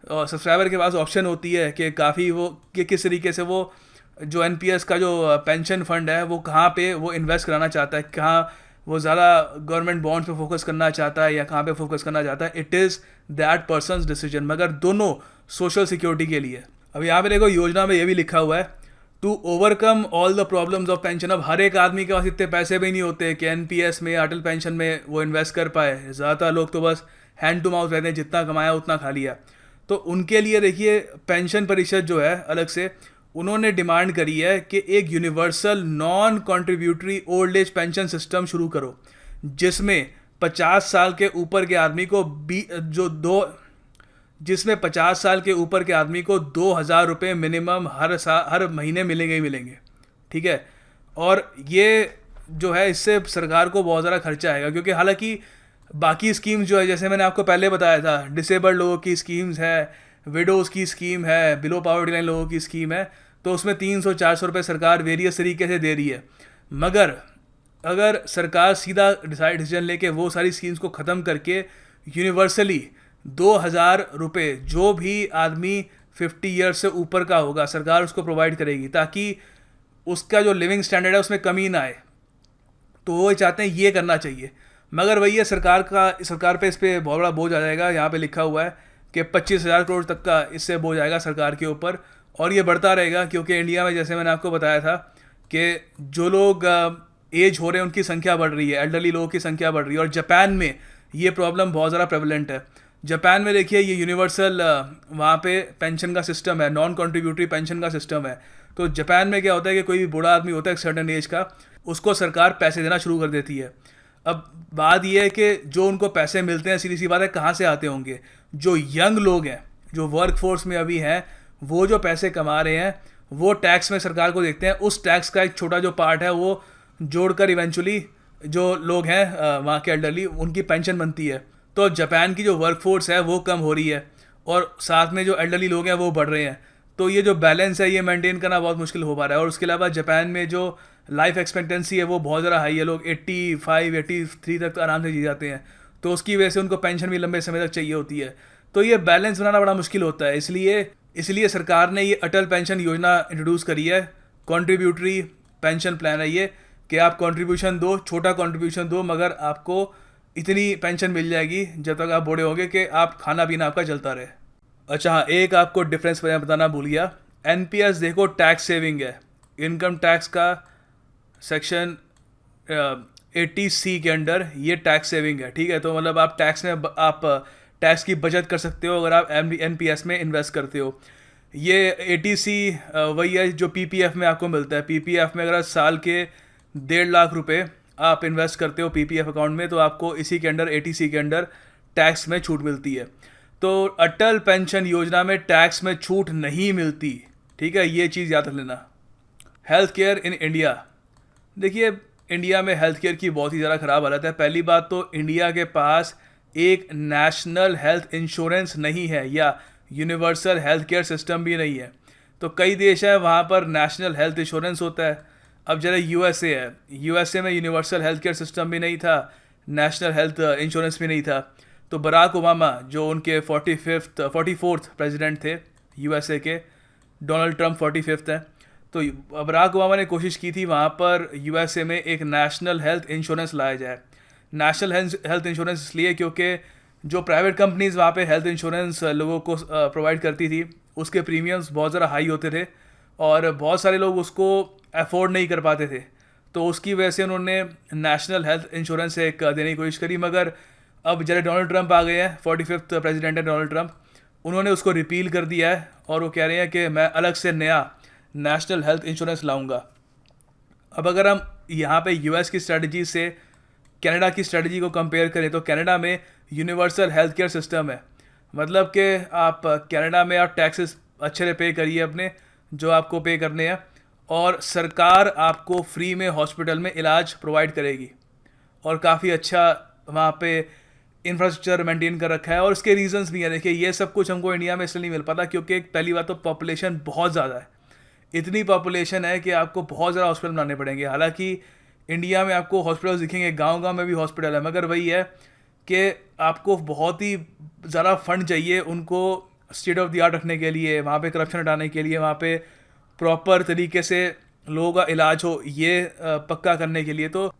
और सब्सक्राइबर के पास ऑप्शन होती है कि काफ़ी वो कि किस तरीके से वो जो एनपीएस का जो पेंशन फंड है वो कहाँ पे वो इन्वेस्ट कराना चाहता है, कहाँ वो ज़्यादा गवर्नमेंट बॉन्ड्स पे फोकस करना चाहता है या कहाँ पे फोकस करना चाहता है, it is that persons decision, मगर दोनों सोशल सिक्योरिटी के लिए। अब यहाँ पे देखो योजना में ये भी लिखा हुआ है, to overcome all the problems of pension. अब हर एक आदमी के पास इतने पैसे भी नहीं होते कि एनपीएस में, अटल पेंशन में वो इन्वेस्ट कर पाए। ज़्यादातर लोग तो बस हैंड टू माउथ रहते हैं, जितना कमाया उतना खा लिया। तो उनके लिए देखिए पेंशन परिषद जो है अलग से उन्होंने डिमांड करी है कि एक universal non contributory old age pension system शुरू करो, जिसमें 50 साल के ऊपर के आदमी को जिसमें 50 साल के ऊपर के आदमी को 2,000 रुपये मिनिमम हर महीने मिलेंगे ही मिलेंगे। ठीक है, और ये जो है इससे सरकार को बहुत ज़्यादा खर्चा आएगा, क्योंकि हालांकि बाकी स्कीम्स जो है, जैसे मैंने आपको पहले बताया था, डिसेबल्ड लोगों की स्कीम्स है, विडोज़ की स्कीम है, बिलो पॉवर्टी लाइन लोगों की स्कीम है, तो उसमें 300-400 रुपये सरकार वेरियस तरीके से दे रही है। मगर अगर सरकार सीधा डिसीजन लेके वो सारी स्कीम्स को ख़त्म करके यूनिवर्सली 2,000 रुपये जो भी आदमी 50 ईयर्स से ऊपर का होगा सरकार उसको प्रोवाइड करेगी, ताकि उसका जो लिविंग स्टैंडर्ड है उसमें कमी ना आए। तो वो चाहते हैं ये करना चाहिए, मगर वही है सरकार पे इस पर बहुत बड़ा बोझ आ जाएगा। यहाँ पे लिखा हुआ है कि 25,000 करोड़ तक का इससे बोझ आएगा सरकार के ऊपर, और ये बढ़ता रहेगा, क्योंकि इंडिया में जैसे मैंने आपको बताया था कि जो लोग एज हो रहे हैं उनकी संख्या बढ़ रही है, एल्डरली लोगों की संख्या बढ़ रही है। और जापान में ये प्रॉब्लम बहुत ज़्यादा प्रेवलेंट है। जापान में देखिए ये यूनिवर्सल वहाँ पे पेंशन का सिस्टम है, नॉन कॉन्ट्रीब्यूटरी पेंशन का सिस्टम है। तो जापान में क्या होता है कि कोई भी बूढ़ा आदमी होता है एक सर्टन एज का, उसको सरकार पैसे देना शुरू कर देती है। अब बात यह है कि जो उनको पैसे मिलते हैं, सीधी सी बात है, कहाँ से आते होंगे? जो यंग लोग हैं, जो वर्क फोर्स में अभी हैं, वो जो पैसे कमा रहे हैं वो टैक्स में सरकार को देखते हैं। उस टैक्स का एक छोटा जो पार्ट है वो जोड़कर इवेंचुअली जो लोग हैं वहाँ के एल्डरली, उनकी पेंशन बनती है। तो जापान की जो वर्क फोर्स है वो कम हो रही है और साथ में जो एल्डरली लोग हैं वो बढ़ रहे हैं। तो ये जो बैलेंस है ये मेंटेन करना बहुत मुश्किल हो पा रहा है। और उसके अलावा जापान में जो लाइफ एक्सपेक्टेंसी है वो बहुत ज़्यादा हाई है, लोग 85 83 तक आराम से जी जाते हैं। तो उसकी वजह से उनको पेंशन भी लंबे समय तक चाहिए होती है। तो ये बैलेंस बनाना बड़ा मुश्किल होता है। इसलिए सरकार ने ये अटल पेंशन योजना इंट्रोड्यूस करी है। कॉन्ट्रीब्यूटरी पेंशन प्लान है ये, कि आप कंट्रीब्यूशन दो, छोटा कंट्रीब्यूशन दो, मगर आपको इतनी पेंशन मिल जाएगी जब तक आप बूढ़े होंगे कि आप खाना पीना आपका चलता रहे। अच्छा हाँ, एक आपको डिफरेंस मैं बताना भूल गया। एनपीएस देखो टैक्स सेविंग है, इनकम टैक्स का सेक्शन 80C के अंडर ये टैक्स सेविंग है। ठीक है, तो मतलब आप टैक्स की बचत कर सकते हो अगर आप एनपीएस में इन्वेस्ट करते हो। ये 80C वही है जो पीपीएफ में आपको मिलता है। पीपीएफ में अगर साल के 1.5 लाख रुपए आप इन्वेस्ट करते हो पीपीएफ अकाउंट में, तो आपको इसी के अंडर 80C के अंडर टैक्स में छूट मिलती है। तो अटल पेंशन योजना में टैक्स में छूट नहीं मिलती। ठीक है, ये चीज़ याद रख लेना। हेल्थ केयर इन इंडिया, देखिए इंडिया में हेल्थ केयर की बहुत ही ज़्यादा ख़राब हालत है। पहली बात तो इंडिया के पास एक नेशनल हेल्थ इंश्योरेंस नहीं है या यूनिवर्सल हेल्थ केयर सिस्टम भी नहीं है। तो कई देश हैं वहाँ पर नेशनल हेल्थ इंश्योरेंस होता है। अब जरा यूएसए है, यूएसए में यूनिवर्सल हेल्थ केयर सिस्टम भी नहीं था, नेशनल हेल्थ इंश्योरेंस भी नहीं था। तो बराक ओबामा जो उनके 44th प्रेसिडेंट थे यूएसए के, डोनाल्ड ट्रंप 45th हैं, तो बराक ओबामा ने कोशिश की थी वहाँ पर यूएसए में एक नेशनल हेल्थ इंश्योरेंस लाया जाए। नेशनल हेल्थ इंश्योरेंस इसलिए क्योंकि जो प्राइवेट कंपनीज़ वहाँ पे हेल्थ इंश्योरेंस लोगों को प्रोवाइड करती थी उसके प्रीमियम्स बहुत ज़्यादा हाई होते थे और बहुत सारे लोग उसको अफोर्ड नहीं कर पाते थे। तो उसकी वजह से उन्होंने नेशनल हेल्थ इंश्योरेंस एक देने की कोशिश करी, मगर अब जरा डोनाल्ड ट्रंप आ गए हैं, 45th प्रेसिडेंट है डोनाल्ड ट्रंप, उन्होंने उसको रिपील कर दिया है और वो कह रहे हैं कि मैं अलग से नया नेशनल हेल्थ इंश्योरेंस लाऊंगा। अब अगर हम यहाँ पे यूएस की स्ट्रेटजी से कनाडा की स्ट्रेटजी को कंपेयर करें तो कनाडा में यूनिवर्सल हेल्थ केयर सिस्टम है। मतलब कि आप कनाडा में आप टैक्सेस अच्छे से पे करिए अपने जो आपको पे करने हैं, और सरकार आपको फ्री में हॉस्पिटल में इलाज प्रोवाइड करेगी और काफ़ी अच्छा वहाँ पे इंफ्रास्ट्रक्चर मेंटेन कर रखा है। और उसके रीजंस भी हैं। देखिए ये सब कुछ हमको इंडिया में इसलिए नहीं मिल पाता क्योंकि पहली बात तो पॉपुलेशन बहुत ज़्यादा है। इतनी पॉपुलेशन है कि आपको बहुत ज़्यादा हॉस्पिटल बनाने पड़ेंगे। हालांकि इंडिया में आपको हॉस्पिटल दिखेंगे, गांव-गांव में भी हॉस्पिटल है, मगर वही है कि आपको बहुत ही ज़्यादा फंड चाहिए उनको स्टेट ऑफ द आर्ट रखने के लिए, वहाँ पे करप्शन हटाने के लिए, वहाँ पे प्रॉपर तरीके से लोगों का इलाज हो, ये पक्का करने के लिए। तो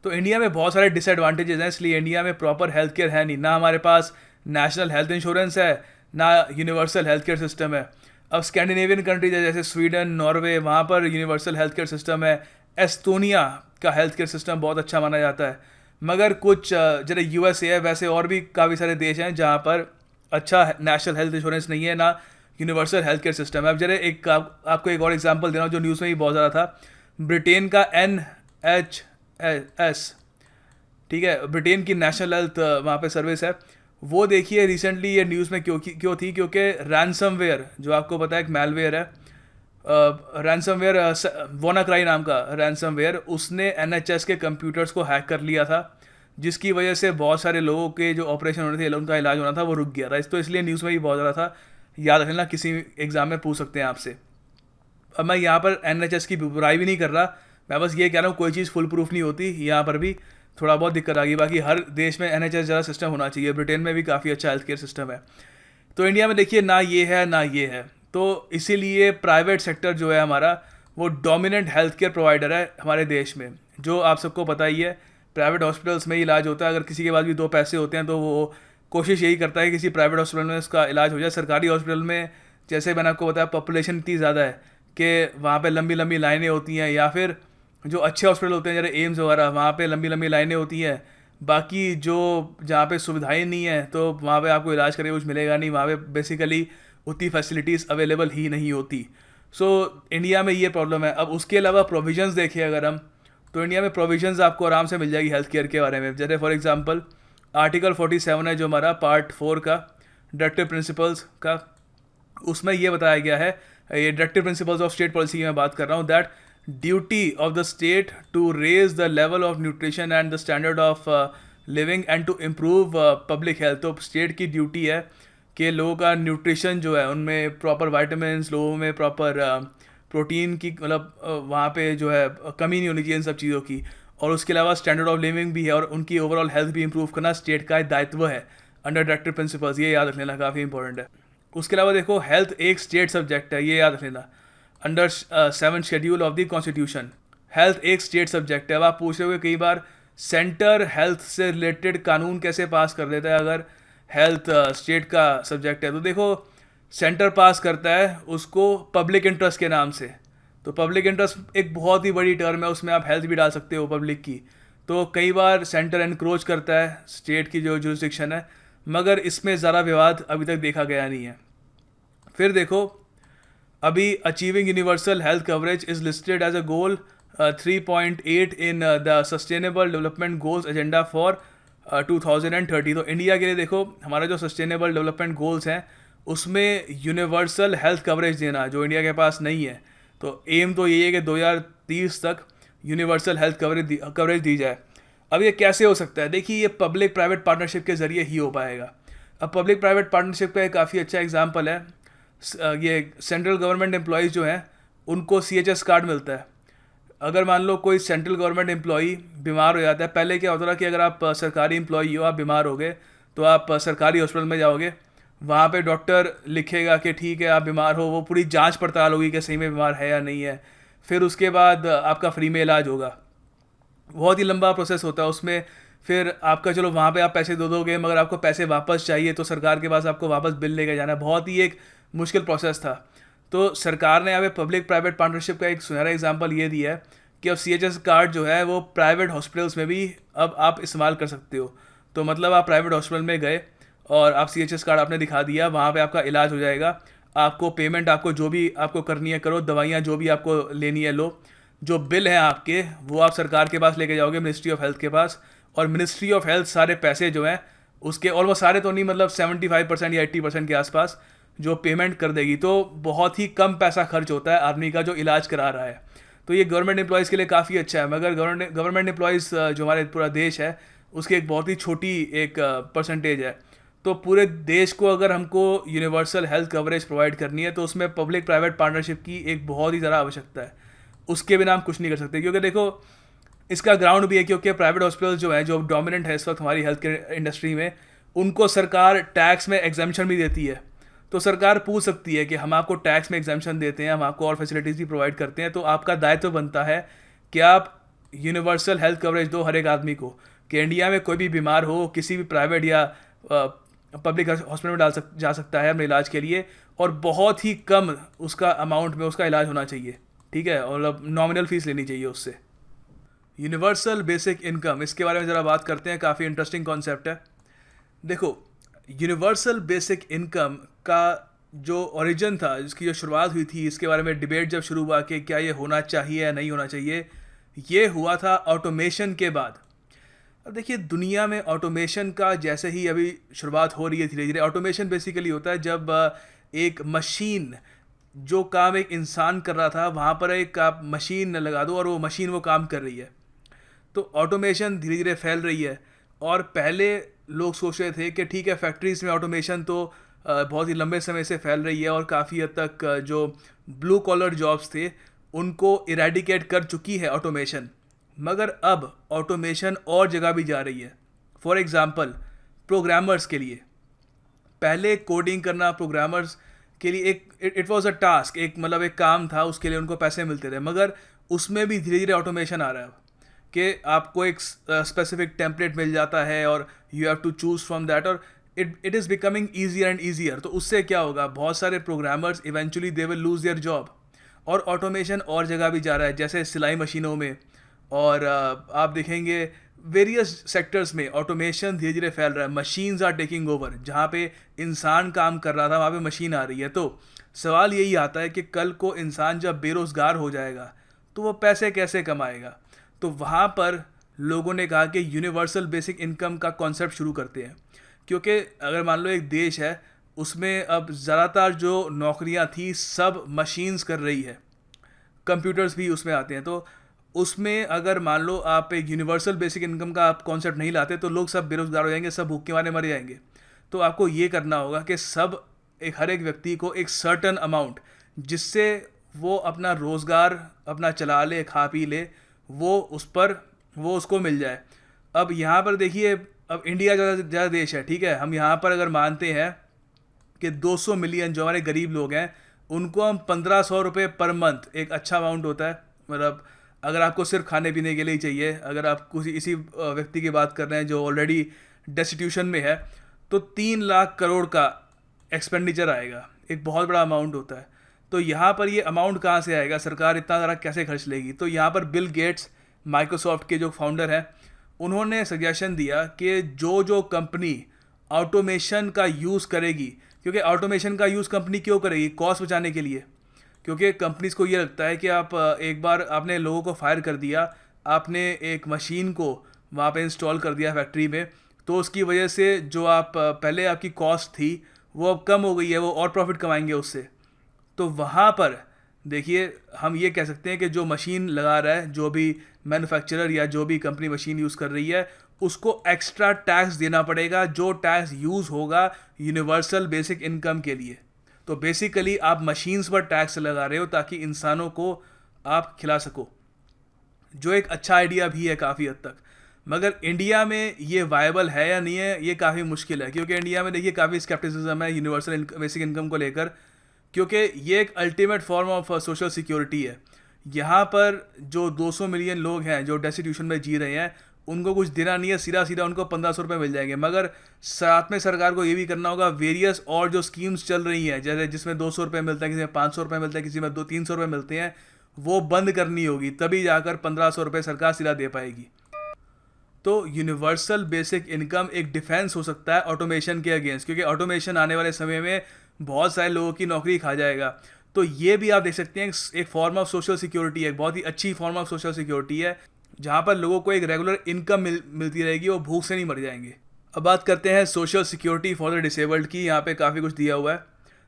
तो इंडिया में बहुत सारे डिसएडवांटेजेस हैं, इसलिए इंडिया में प्रॉपर हेल्थ केयर है नहीं, ना हमारे पास नेशनल हेल्थ इंश्योरेंस है, ना यूनिवर्सल हेल्थ केयर सिस्टम है। अब स्कैंडिनेवियन कंट्रीज है जैसे स्वीडन, नॉर्वे, वहाँ पर यूनिवर्सल हेल्थ केयर सिस्टम है। एस्टोनिया का हेल्थ केयर सिस्टम बहुत अच्छा माना जाता है। मगर कुछ जैसे यूएसए है, वैसे और भी काफ़ी सारे देश हैं जहाँ पर अच्छा नेशनल हेल्थ इंश्योरेंस नहीं है, ना यूनिवर्सल हेल्थ केयर सिस्टम है। अब जरा आपको एक और एग्जांपल दे रहा हूँ जो न्यूज़ में भी बहुत ज़्यादा था। ब्रिटेन का NHS, ठीक है, ब्रिटेन की नेशनल हेल्थ वहाँ पे सर्विस है, वो देखिए रिसेंटली ये न्यूज़ में क्यों थी, क्योंकि रैनसमवेयर, जो आपको पता है एक मेलवेयर है, रैनसमवेयर, वोनाक्राई नाम का रैनसमवेयर, उसने NHS के कंप्यूटर्स को हैक कर लिया था, जिसकी वजह से बहुत सारे लोगों के जो ऑपरेशन होने थे, उनका इलाज होना था, वो रुक गया था। तो इसलिए न्यूज़ में भी बहुत ज़्यादा था, याद रखना, किसी एग्ज़ाम में पूछ सकते हैं आपसे। अब मैं यहाँ पर NHS की बुराई भी नहीं कर रहा, मैं बस ये कह रहा हूँ कोई चीज़ फुल प्रूफ नहीं होती, यहाँ पर भी थोड़ा बहुत दिक्कत आ गई। बाकी हर देश में NHS जरा सिस्टम होना चाहिए, ब्रिटेन में भी काफ़ी अच्छा हेल्थ केयर सिस्टम है। तो इंडिया में देखिए ना ये है ना ये है, तो इसीलिए प्राइवेट सेक्टर जो है हमारा, वो डोमिनेंट हेल्थ केयर प्रोवाइडर है हमारे देश में। जो आप सबको पता ही है, प्राइवेट हॉस्पिटल्स में ही इलाज होता है। अगर किसी के पास भी दो पैसे होते हैं तो वो कोशिश यही करता है कि किसी प्राइवेट हॉस्पिटल में उसका इलाज हो जाए। सरकारी हॉस्पिटल में जैसे मैंने आपको बताया, पॉपुलेशन इतनी ज़्यादा है कि वहाँ पे लंबी लंबी लाइनें होती हैं, या फिर जो अच्छे हॉस्पिटल होते हैं जैसे एम्स वगैरह, वहाँ पे लंबी लंबी लाइनें होती हैं। बाकी जो जहाँ पे सुविधाएं नहीं है, तो वहाँ पे आपको इलाज करके कुछ मिलेगा नहीं, वहाँ पे बेसिकली उतनी फैसिलिटीज़ अवेलेबल ही नहीं होती। सो इंडिया में ये प्रॉब्लम है। अब उसके अलावा प्रोविजंस देखें अगर हम, तो इंडिया में प्रोविजंस आपको आराम से मिल जाएगी हेल्थ केयर के बारे में। जैसे फॉर एग्जांपल आर्टिकल 47 है जो हमारा पार्ट 4 का डायरेक्टिव प्रिंसिपल्स का, उसमें ये बताया गया है, ये directive principles of state policy की मैं बात कर रहा हूँ, that duty of the state to raise the level of nutrition and the standard of living and to improve public health. तो स्टेट की ड्यूटी है कि लोगों का न्यूट्रिशन जो है, उनमें प्रॉपर वाइटामिन, लोगों में प्रॉपर प्रोटीन की, मतलब वहाँ पे जो है कमी नहीं होनी चाहिए इन सब चीज़ों की। और उसके अलावा स्टैंडर्ड ऑफ लिविंग भी है, और उनकी ओवरऑल हेल्थ भी इंप्रूव करना स्टेट का दायित्व है अंडर डायरेक्टिव प्रिंसिपल्स। ये याद रख लेना, काफ़ी इंपॉर्टेंट है। उसके अलावा देखो, हेल्थ एक स्टेट सब्जेक्ट है, ये याद रख लेना, under 7th schedule of the constitution. Health एक स्टेट सब्जेक्ट है। अब आप पूछ रहे हो कई बार, सेंटर हेल्थ से रिलेटेड कानून कैसे पास कर देता है अगर हेल्थ स्टेट का सब्जेक्ट है? तो देखो, सेंटर पास करता है उसको पब्लिक इंटरेस्ट के नाम से। तो पब्लिक इंटरेस्ट एक बहुत ही बड़ी टर्म है, उसमें आप हेल्थ भी डाल सकते हो पब्लिक की। तो कई बार सेंटर एनक्रोच करता है स्टेट की जो जुरिस्डिक्शन है, मगर इसमें ज़रा विवाद अभी तक देखा गया नहीं है। फिर देखो, अभी achieving universal health coverage is listed as a goal 3.8 in the sustainable development goals agenda for 2030। तो इंडिया के लिए देखो, हमारा जो सस्टेनेबल डेवलपमेंट गोल्स हैं उसमें यूनिवर्सल हेल्थ कवरेज देना जो इंडिया के पास नहीं है। तो एम तो यही है कि 2030 तक यूनिवर्सल हेल्थ कवरेज दी जाए। अब ये कैसे हो सकता है? देखिए, ये पब्लिक प्राइवेट पार्टनरशिप के ज़रिए ही हो पाएगा। अब पब्लिक प्राइवेट पार्टनरशिप का एक काफ़ी अच्छा एग्जांपल है, ये सेंट्रल गवर्नमेंट एम्प्लॉयज़ जो हैं उनको CHS कार्ड मिलता है। अगर मान लो कोई सेंट्रल गवर्नमेंट एम्प्लॉई बीमार हो जाता है, पहले क्या होता था कि अगर आप सरकारी एम्प्लॉई हो, आप बीमार हो गए तो आप सरकारी हॉस्पिटल में जाओगे, वहाँ पे डॉक्टर लिखेगा कि ठीक है आप बीमार हो, वो पूरी जांच पड़ताल होगी कि सही में बीमार है या नहीं है, फिर उसके बाद आपका फ्री में इलाज होगा। बहुत ही लंबा प्रोसेस होता है उसमें। फिर आपका, चलो वहाँ पे आप पैसे दे दोगे, मगर आपको पैसे वापस चाहिए तो सरकार के पास आपको वापस बिल लेके जाना है। बहुत ही एक मुश्किल प्रोसेस था। तो सरकार ने यहाँ पे पब्लिक प्राइवेट पार्टनरशिप का एक सुनहरा एग्जांपल ये दिया है कि अब CHS कार्ड जो है वो प्राइवेट हॉस्पिटल्स में भी अब आप इस्तेमाल कर सकते हो। तो मतलब आप प्राइवेट हॉस्पिटल में गए और आप CHS कार्ड आपने दिखा दिया, वहाँ पे आपका इलाज हो जाएगा। आपको पेमेंट, आपको जो भी आपको करनी है करो, दवाइयाँ जो भी आपको लेनी है लो, जो बिल हैं आपके वो आप सरकार के पास लेके जाओगे, मिनिस्ट्री ऑफ हेल्थ के पास, और मिनिस्ट्री ऑफ हेल्थ सारे पैसे जो हैं उसके, ऑलमोस्ट सारे तो नहीं, मतलब 75% या 80% के आसपास जो पेमेंट कर देगी। तो बहुत ही कम पैसा खर्च होता है आदमी का जो इलाज करा रहा है। तो ये गवर्नमेंट एम्प्लॉयज़ के लिए काफ़ी अच्छा है। मगर गवर्नमेंट एम्प्लॉयज़ जो हमारे पूरा देश है उसकी एक बहुत ही छोटी एक परसेंटेज है। तो पूरे देश को अगर हमको यूनिवर्सल हेल्थ कवरेज प्रोवाइड करनी है तो उसमें पब्लिक प्राइवेट पार्टनरशिप की एक बहुत ही ज़्यादा आवश्यकता है। उसके बिना हम कुछ नहीं कर सकते, क्योंकि देखो इसका ग्राउंड भी है, क्योंकि प्राइवेट हॉस्पिटल जो है, जो डोमिनेंट है इस वक्त हमारी हेल्थ केयर इंडस्ट्री में, उनको सरकार टैक्स में एग्जाम्पशन भी देती है। तो सरकार पूछ सकती है कि हम आपको टैक्स में एग्जाम्पशन देते हैं, हम आपको और फैसिलिटीज़ भी प्रोवाइड करते हैं, तो आपका दायित्व बनता है कि आप यूनिवर्सल हेल्थ कवरेज दो हर एक आदमी को, कि इंडिया में कोई भी बीमार हो किसी भी प्राइवेट या पब्लिक हॉस्पिटल में जा सकता है अपने इलाज के लिए, और बहुत ही कम उसका अमाउंट में उसका इलाज होना चाहिए, ठीक है, और अब नॉमिनल फीस लेनी चाहिए उससे। यूनिवर्सल बेसिक इनकम, इसके बारे में ज़रा बात करते हैं, काफ़ी इंटरेस्टिंग कॉन्सेप्ट है। देखो, यूनिवर्सल बेसिक इनकम का जो ओरिजिन था, जिसकी जो शुरुआत हुई थी, इसके बारे में डिबेट जब शुरू हुआ कि क्या ये होना चाहिए या नहीं होना चाहिए, ये हुआ था ऑटोमेशन के बाद। अब देखिए, दुनिया में ऑटोमेशन का जैसे ही अभी शुरुआत हो रही है धीरे धीरे, ऑटोमेशन बेसिकली होता है जब एक मशीन, जो काम एक इंसान कर रहा था वहाँ पर एक आप मशीन लगा दो और वो मशीन वो काम कर रही है। तो ऑटोमेशन धीरे धीरे फैल रही है। और पहले लोग सोच रहे थे कि ठीक है, फैक्ट्रीज़ में ऑटोमेशन तो बहुत ही लंबे समय से फैल रही है और काफ़ी हद तक जो ब्लू कॉलर जॉब्स थे उनको इरेडिकेट कर चुकी है ऑटोमेशन। मगर अब ऑटोमेशन और जगह भी जा रही है। फॉर एग्ज़ाम्पल, प्रोग्रामर्स के लिए पहले कोडिंग करना प्रोग्रामर्स के लिए एक इट वाज अ टास्क, एक मतलब एक काम था, उसके लिए उनको पैसे मिलते थे। मगर उसमें भी धीरे धीरे ऑटोमेशन आ रहा है अब, कि आपको एक स्पेसिफिक टेम्पलेट मिल जाता है और you have to choose from that, और it is becoming easier and easier. तो उससे क्या होगा, बहुत सारे programmers eventually they will lose their job. और ऑटोमेशन और जगह भी जा रहा है, जैसे सिलाई मशीनों में, और आप देखेंगे वेरियस सेक्टर्स में ऑटोमेशन धीरे धीरे फैल रहा है। मशीन्स आर टेकिंग ओवर, जहाँ पे इंसान काम कर रहा था वहाँ पे मशीन आ रही है। तो सवाल यही आता है कि कल को इंसान जब बेरोज़गार हो जाएगा तो वो पैसे कैसे कमाएगा। तो वहाँ पर लोगों ने कहा कि यूनिवर्सल बेसिक इनकम का कॉन्सेप्ट शुरू करते हैं, क्योंकि अगर मान लो एक देश है, उसमें अब ज़्यादातर जो नौकरियाँ थी सब मशीन्स कर रही है, कंप्यूटर्स भी उसमें आते हैं। तो उसमें अगर मान लो आप एक यूनिवर्सल बेसिक इनकम का आप कॉन्सेप्ट नहीं लाते तो लोग सब बेरोज़गार हो जाएंगे, सब भूख के मारे मर जाएंगे। तो आपको ये करना होगा कि सब हर एक व्यक्ति को एक सर्टन अमाउंट, जिससे वो अपना रोज़गार अपना चला ले, खा पी ले, वो उसको मिल जाए। अब यहाँ पर देखिए, अब इंडिया ज़्यादा देश है, ठीक है, हम यहाँ पर अगर मानते हैं कि 200 मिलियन जो हमारे गरीब लोग हैं उनको हम 1500 रुपये पर मंथ, एक अच्छा अमाउंट होता है। मतलब अगर आपको सिर्फ खाने पीने के लिए चाहिए, अगर आप इसी व्यक्ति की बात कर रहे हैं जो ऑलरेडी डेस्टिट्यूशन में है, तो 3 लाख करोड़ का एक्सपेंडिचर आएगा, एक बहुत बड़ा अमाउंट होता है। तो यहाँ पर ये अमाउंट कहाँ से आएगा, सरकार इतना ज़्यादा कैसे खर्च लेगी। तो यहाँ पर बिल गेट्स, माइक्रोसॉफ्ट के जो फाउंडर हैं, उन्होंने सजेशन दिया कि जो कंपनी ऑटोमेशन का यूज़ करेगी, क्योंकि ऑटोमेशन का यूज़ कंपनी क्यों करेगी, कॉस्ट बचाने के लिए। क्योंकि कंपनीज़ को ये लगता है कि आप एक बार आपने लोगों को फायर कर दिया, आपने एक मशीन को वहाँ पे इंस्टॉल कर दिया फैक्ट्री में, तो उसकी वजह से जो आप पहले आपकी कॉस्ट थी वो अब कम हो गई है, वो और प्रॉफिट कमाएंगे उससे। तो वहाँ पर देखिए, हम ये कह सकते हैं कि जो मशीन लगा रहा है, जो भी मैन्युफैक्चरर या जो भी कंपनी मशीन यूज़ कर रही है, उसको एक्स्ट्रा टैक्स देना पड़ेगा, जो टैक्स यूज़ होगा यूनिवर्सल बेसिक इनकम के लिए। तो बेसिकली आप मशीन्स पर टैक्स लगा रहे हो ताकि इंसानों को आप खिला सको, जो एक अच्छा आइडिया भी है काफ़ी हद तक। मगर इंडिया में ये वायबल है या नहीं है, ये काफ़ी मुश्किल है, क्योंकि इंडिया में देखिए काफ़ी स्केप्टिसिज्म है यूनिवर्सल बेसिक इनकम को लेकर, क्योंकि ये एक ultimate form of social security है। यहाँ पर जो 200 मिलियन लोग हैं जो डेस्टिट्यूशन में जी रहे हैं, उनको कुछ देना नहीं है, सीधा सीधा उनको 1500 रुपये मिल जाएंगे। मगर साथ में सरकार को ये भी करना होगा, वेरियस और जो स्कीम्स चल रही हैं, जैसे जिसमें 200 रुपये मिलता है, किसी में 500 रुपये मिलता है, किसी में 300 रुपये मिलते हैं, वो बंद करनी होगी, तभी जाकर 1500 रुपये सरकार सीधा दे पाएगी। तो यूनिवर्सल बेसिक इनकम एक डिफेंस हो सकता है ऑटोमेशन के अगेंस्ट, क्योंकि ऑटोमेशन आने वाले समय में बहुत सारे लोगों की नौकरी खा जाएगा। तो ये भी आप देख सकते हैं एक फॉर्म ऑफ सोशल सिक्योरिटी है, बहुत ही अच्छी फॉर्म ऑफ सोशल सिक्योरिटी है, जहाँ पर लोगों को एक रेगुलर इनकम मिलती रहेगी, वो भूख से नहीं मर जाएंगे। अब बात करते हैं social security for the disabled की। यहाँ पे काफ़ी कुछ दिया हुआ है।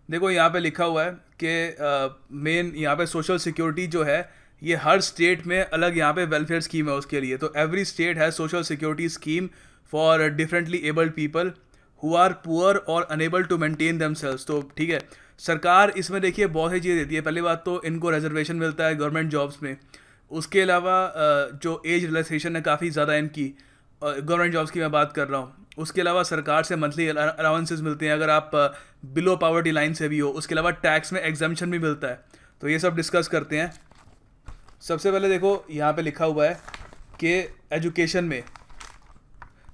देखो, यहाँ पे लिखा हुआ है कि मेन यहाँ पे सोशल सिक्योरिटी जो है, ये हर स्टेट में अलग यहाँ पे वेलफेयर स्कीम है उसके लिए। तो एवरी स्टेट है social security scheme for differently abled people who are poor और अनेबल टू मेंटेन देमसेल्व्स। तो ठीक है, सरकार इसमें देखिए बहुत सी चीज़ें देती है। पहली बात तो इनको रिजर्वेशन मिलता है गवर्नमेंट जॉब्स में। उसके अलावा जो एज रिलैक्सेशन है काफ़ी ज़्यादा इनकी, गवर्नमेंट जॉब्स की मैं बात कर रहा हूँ। उसके अलावा सरकार से मंथली अलाउंसेस मिलते हैं अगर आप बिलो पॉवर्टी लाइन से भी हो। उसके अलावा टैक्स में एग्जम्पशन भी मिलता है। तो ये सब डिस्कस करते हैं। सबसे पहले देखो, यहाँ पे लिखा हुआ है कि एजुकेशन में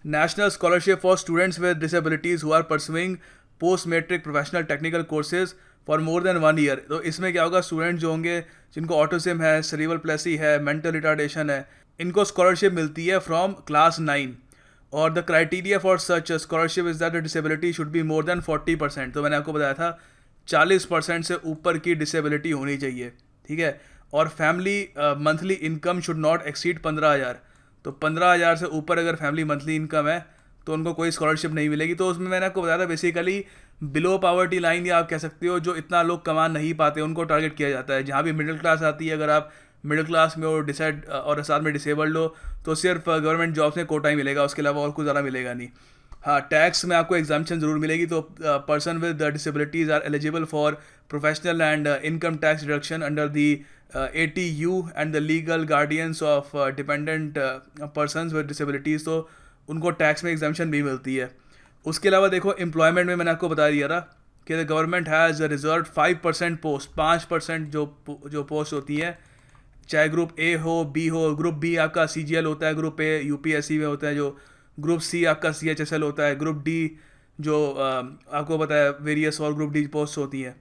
national scholarship for students with disabilities who are pursuing post matric professional technical courses for more than 1 year. तो इसमें क्या होगा, स्टूडेंट जो होंगे जिनको ऑटिज्म है, सेरिब्रल प्लेसी है, मेंटल रिटार्डेशन है, इनको स्कॉलरशिप मिलती है फ्रॉम क्लास 9। और the criteria for such scholarship is that the disability should be more than 40%। तो मैंने आपको बताया था 40% से ऊपर की डिसेबिलिटी होनी चाहिए, ठीक है। और family monthly income should not exceed 15,000। तो 15,000 से ऊपर अगर फैमिली मंथली इनकम है तो उनको कोई स्कॉलरशिप नहीं मिलेगी। तो उसमें मैंने आपको बताया था बेसिकली बिलो पावर्टी लाइन, या आप कह सकते हो जो इतना लोग कमा नहीं पाते उनको टारगेट किया जाता है। जहाँ भी मिडिल क्लास आती है, अगर आप मिडिल क्लास में हो डिसाइड और साथ में डिसेबल्ड हो तो सिर्फ गवर्नमेंट जॉब्स में कोटा ही मिलेगा, उसके अलावा और कुछ ज़्यादा मिलेगा नहीं। हाँ, टैक्स में आपको एग्जाम्पशन ज़रूर मिलेगी। तो person with disabilities are eligible for professional and income tax deduction under the ATU and the legal guardians of dependent persons with disabilities. तो उनको टैक्स में एग्जाम्पशन भी मिलती है। उसके अलावा देखो एम्प्लॉयमेंट में मैंने आपको बता दिया था कि the government has reserve 5% post, 5% जो पोस्ट होती है, चाहे ग्रुप ए हो, बी हो। ग्रुप बी आपका CGL होता है, ग्रुप ए UPSC में होता है, जो ग्रुप सी आपका CHSL होता है, ग्रुप डी जो आपको पता है वेरियस और ग्रुप डी पोस्ट होती हैं।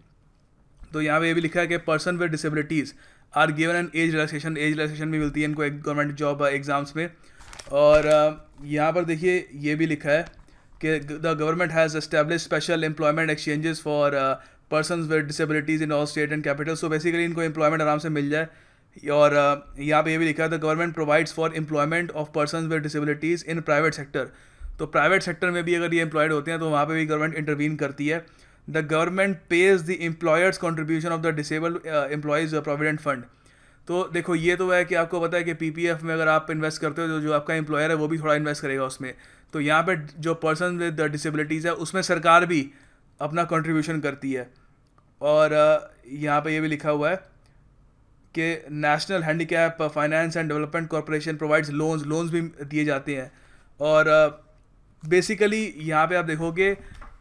तो यहाँ पे ये भी लिखा है कि person with disabilities are given an age relaxation भी मिलती है इनको गवर्नमेंट जॉब एग्ज़ाम्स में। और यहाँ पर देखिए ये भी लिखा है कि the government has establish special employment exchanges for persons with disabilities in all state and capital. So basically इनको एम्प्लॉयमेंट आराम से मिल जाए। और यहाँ पे ये भी लिखा है the government provides for employment of persons with disabilities in private sector. तो प्राइवेट सेक्टर में भी अगर ये एम्प्लॉयड होते हैं तो वहाँ पे भी गवर्नमेंट इंटरवीन करती है। The government page the employers contribution of the disabled employees provident fund. तो देखो ये तो है कि आपको पता है कि PPF में अगर आप इन्वेस्ट करते हो तो जो आपका एम्प्लॉयर है वो भी थोड़ा इन्वेस्ट करेगा उसमें। तो यहाँ पे जो पर्सन विद डिसेबिलिटीज़ है उसमें सरकार भी अपना कंट्रीब्यूशन करती है। और यहाँ पे ये भी लिखा हुआ है कि national handicap finance and development corporation provides loans भी दिए जाते हैं। और बेसिकली यहाँ पे आप देखोगे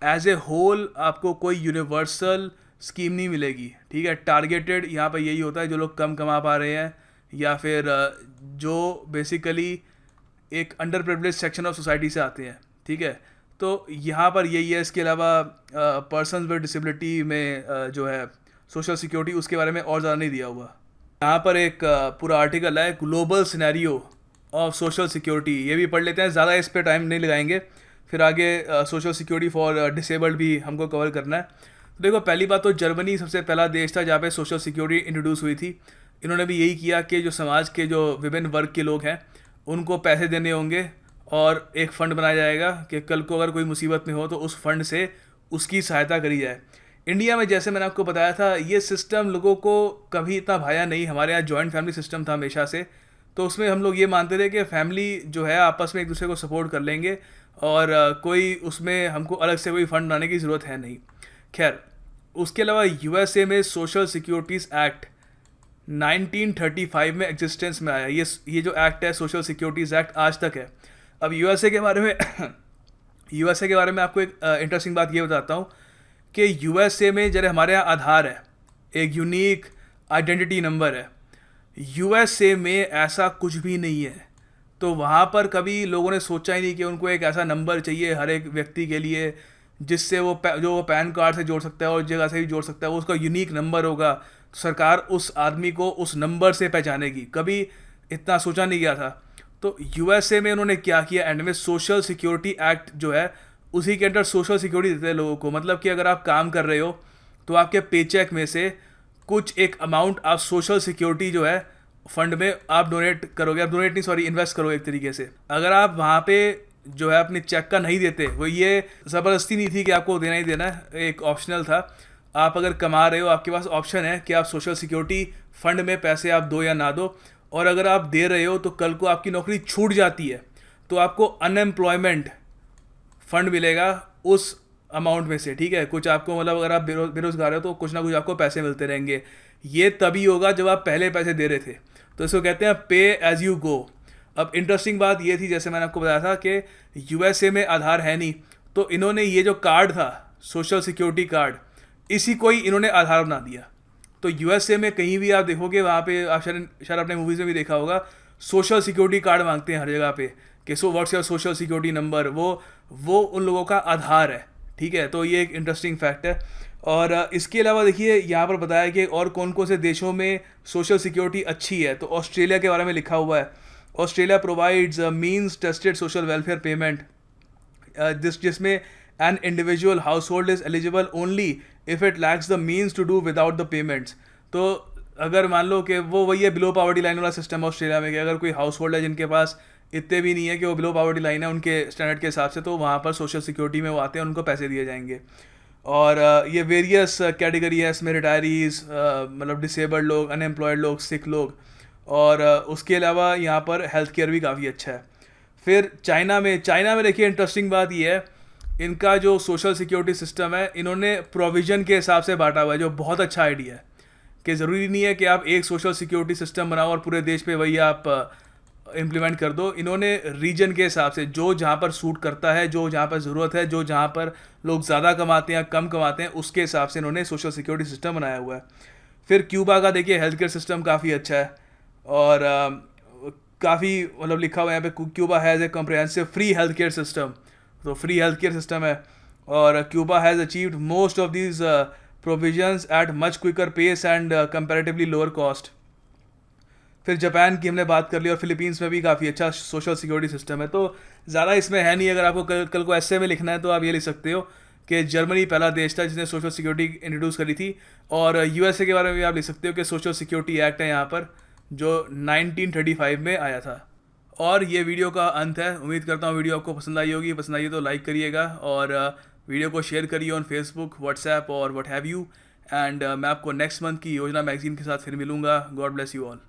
एज ए होल आपको कोई यूनिवर्सल स्कीम नहीं मिलेगी, ठीक है। टारगेटेड यहाँ पर यही होता है जो लोग कम कमा पा रहे हैं या फिर जो बेसिकली एक under privilege section of society से आते हैं, ठीक है। तो यहाँ पर यही है। इसके अलावा पर्सन विद डिसेबिलिटी में जो है सोशल सिक्योरिटी, उसके बारे में और ज़्यादा नहीं दिया हुआ। यहाँ पर एक पूरा आर्टिकल है global scenario of social security, ये भी पढ़ लेते हैं, ज़्यादा इस पर टाइम नहीं लगाएंगे, फिर आगे सोशल सिक्योरिटी फॉर डिसेबल्ड भी हमको कवर करना है। तो देखो पहली बात तो जर्मनी सबसे पहला देश था जहाँ पे सोशल सिक्योरिटी इंट्रोड्यूस हुई थी। इन्होंने भी यही किया कि जो समाज के जो विभिन्न वर्ग के लोग हैं उनको पैसे देने होंगे और एक फ़ंड बनाया जाएगा कि कल को अगर कोई मुसीबत में हो तो उस फंड से उसकी सहायता करी जाए। इंडिया में जैसे मैंने आपको बताया था ये सिस्टम लोगों को कभी इतना भाया नहीं। हमारे यहाँ जॉइंट फैमिली सिस्टम था हमेशा से, तो उसमें हम लोग ये मानते थे कि फैमिली जो है आपस में एक दूसरे को सपोर्ट कर लेंगे और कोई उसमें हमको अलग से कोई फ़ंड बनाने की ज़रूरत है नहीं। खैर उसके अलावा USA में सोशल सिक्योरिटीज़ एक्ट 1935 में एग्जिस्टेंस में आया। ये जो एक्ट है सोशल सिक्योरिटीज़ एक्ट आज तक है। अब USA के बारे में USA के बारे में आपको एक इंटरेस्टिंग बात ये बताता हूँ कि USA में जैसे हमारे यहाँ आधार है, एक यूनिक आइडेंटिटी नंबर है, USA में ऐसा कुछ भी नहीं है। तो वहाँ पर कभी लोगों ने सोचा ही नहीं कि उनको एक ऐसा नंबर चाहिए हर एक व्यक्ति के लिए जिससे वो पैन कार्ड से जोड़ सकता है और जगह से भी जोड़ सकता है, वो उसका यूनिक नंबर होगा। तो सरकार उस आदमी को उस नंबर से पहचानेगी, कभी इतना सोचा नहीं गया था। तो USA में उन्होंने क्या किया, एंड में सोशल सिक्योरिटी एक्ट जो है उसी के अंदर सोशल सिक्योरिटी देते हैं लोगों को। मतलब कि अगर आप काम कर रहे हो तो आपके पेचेक में से कुछ एक अमाउंट आप सोशल सिक्योरिटी जो है फंड में आप डोनेट करोगे, आप डोनेट नहीं सॉरी इन्वेस्ट करोगे एक तरीके से। अगर आप वहाँ पे जो है अपने चेक का नहीं देते, वो ये ज़बरदस्ती नहीं थी कि आपको देना ही देना है, एक ऑप्शनल था। आप अगर कमा रहे हो आपके पास ऑप्शन है कि आप सोशल सिक्योरिटी फंड में पैसे आप दो या ना दो, और अगर आप दे रहे हो तो कल को आपकी नौकरी छूट जाती है तो आपको अनएम्प्लॉयमेंट फंड मिलेगा उस अमाउंट में से, ठीक है। कुछ आपको मतलब अगर आप बेरोजगार हो तो कुछ ना कुछ आपको पैसे मिलते रहेंगे। ये तभी होगा जब आप पहले पैसे दे रहे थे, तो इसको कहते हैं पे एज यू गो। अब इंटरेस्टिंग बात ये थी, जैसे मैंने आपको बताया था कि USA में आधार है नहीं, तो इन्होंने ये जो कार्ड था सोशल सिक्योरिटी कार्ड, इसी को ही इन्होंने आधार बना दिया। तो USA में कहीं भी आप देखोगे वहाँ पे आप शायद अपने मूवीज़ में भी देखा होगा, सोशल सिक्योरिटी कार्ड मांगते हैं हर जगह पे कि so what's your social security number, वो उन लोगों का आधार है। ठीक है, तो ये एक इंटरेस्टिंग फैक्ट है। और इसके अलावा देखिए यहाँ पर बताया कि और कौन कौन से देशों में सोशल सिक्योरिटी अच्छी है, तो ऑस्ट्रेलिया के बारे में लिखा हुआ है। Australia provides means tested social welfare payment जिसमें an individual household is eligible only if it lacks the means to do without the payments. तो अगर मान लो कि वो वही है बिलो पावर्टी लाइन वाला सिस्टम है ऑस्ट्रेलिया में, कि अगर कोई हाउस होल्ड है जिनके पास इतने भी नहीं है कि वो बिलो पावर्टी लाइन है उनके स्टैंडर्ड के हिसाब से, तो वहाँ पर सोशल सिक्योरिटी में वो आते हैं, उनको पैसे दिए जाएंगे। और ये वेरियस कैटेगरी है इसमें, रिटायरीज, मतलब डिसेबल्ड लोग, अनएम्प्लॉयड लोग, सिक लोग, और उसके अलावा यहाँ पर हेल्थ केयर भी काफ़ी अच्छा है। फिर चाइना में देखिए इंटरेस्टिंग बात ये है, इनका जो सोशल सिक्योरिटी सिस्टम है इन्होंने प्रोविज़न के हिसाब से बांटा हुआ है, जो बहुत अच्छा आइडिया है कि ज़रूरी नहीं है कि आप एक सोशल सिक्योरिटी सिस्टम बनाओ और पूरे देश पे वही आप इम्प्लीमेंट कर दो। इन्होंने रीजन के हिसाब से जो जहाँ पर सूट करता है, जो जहाँ पर ज़रूरत है, जो जहाँ पर लोग ज़्यादा कमाते हैं कम कमाते हैं, उसके हिसाब से इन्होंने सोशल सिक्योरिटी सिस्टम बनाया हुआ है। फिर क्यूबा का देखिए हेल्थ केयर सिस्टम काफ़ी अच्छा है, और काफ़ी मतलब लिखा हुआ है यहाँ पे Cuba has a comprehensive free health care system, तो फ्री हेल्थ केयर सिस्टम है। और Cuba has achieved most of these provisions at much quicker pace and comparatively lower cost. फिर जापान की हमने बात कर ली, और फिलीपींस में भी काफ़ी अच्छा सोशल सिक्योरिटी सिस्टम है। तो ज़्यादा इसमें है नहीं, अगर आपको कल को ऐसे में लिखना है तो आप ये लिख सकते हो कि जर्मनी पहला देश था जिसने सोशल सिक्योरिटी इंट्रोड्यूस करी थी, और यूएसए के बारे में भी आप लिख सकते हो कि सोशल सिक्योरिटी एक्ट है यहाँ पर जो 1935 में आया था। और ये वीडियो का अंत है। उम्मीद करता हूँ वीडियो आपको पसंद आई होगी। पसंद आई तो लाइक करिएगा, और वीडियो को शेयर करिए ऑन फेसबुक, व्हाट्सएप और व्हाट हैव यू। एंड मैं आपको नेक्स्ट मंथ की योजना मैगजीन के साथ फिर मिलूँगा। God bless you all.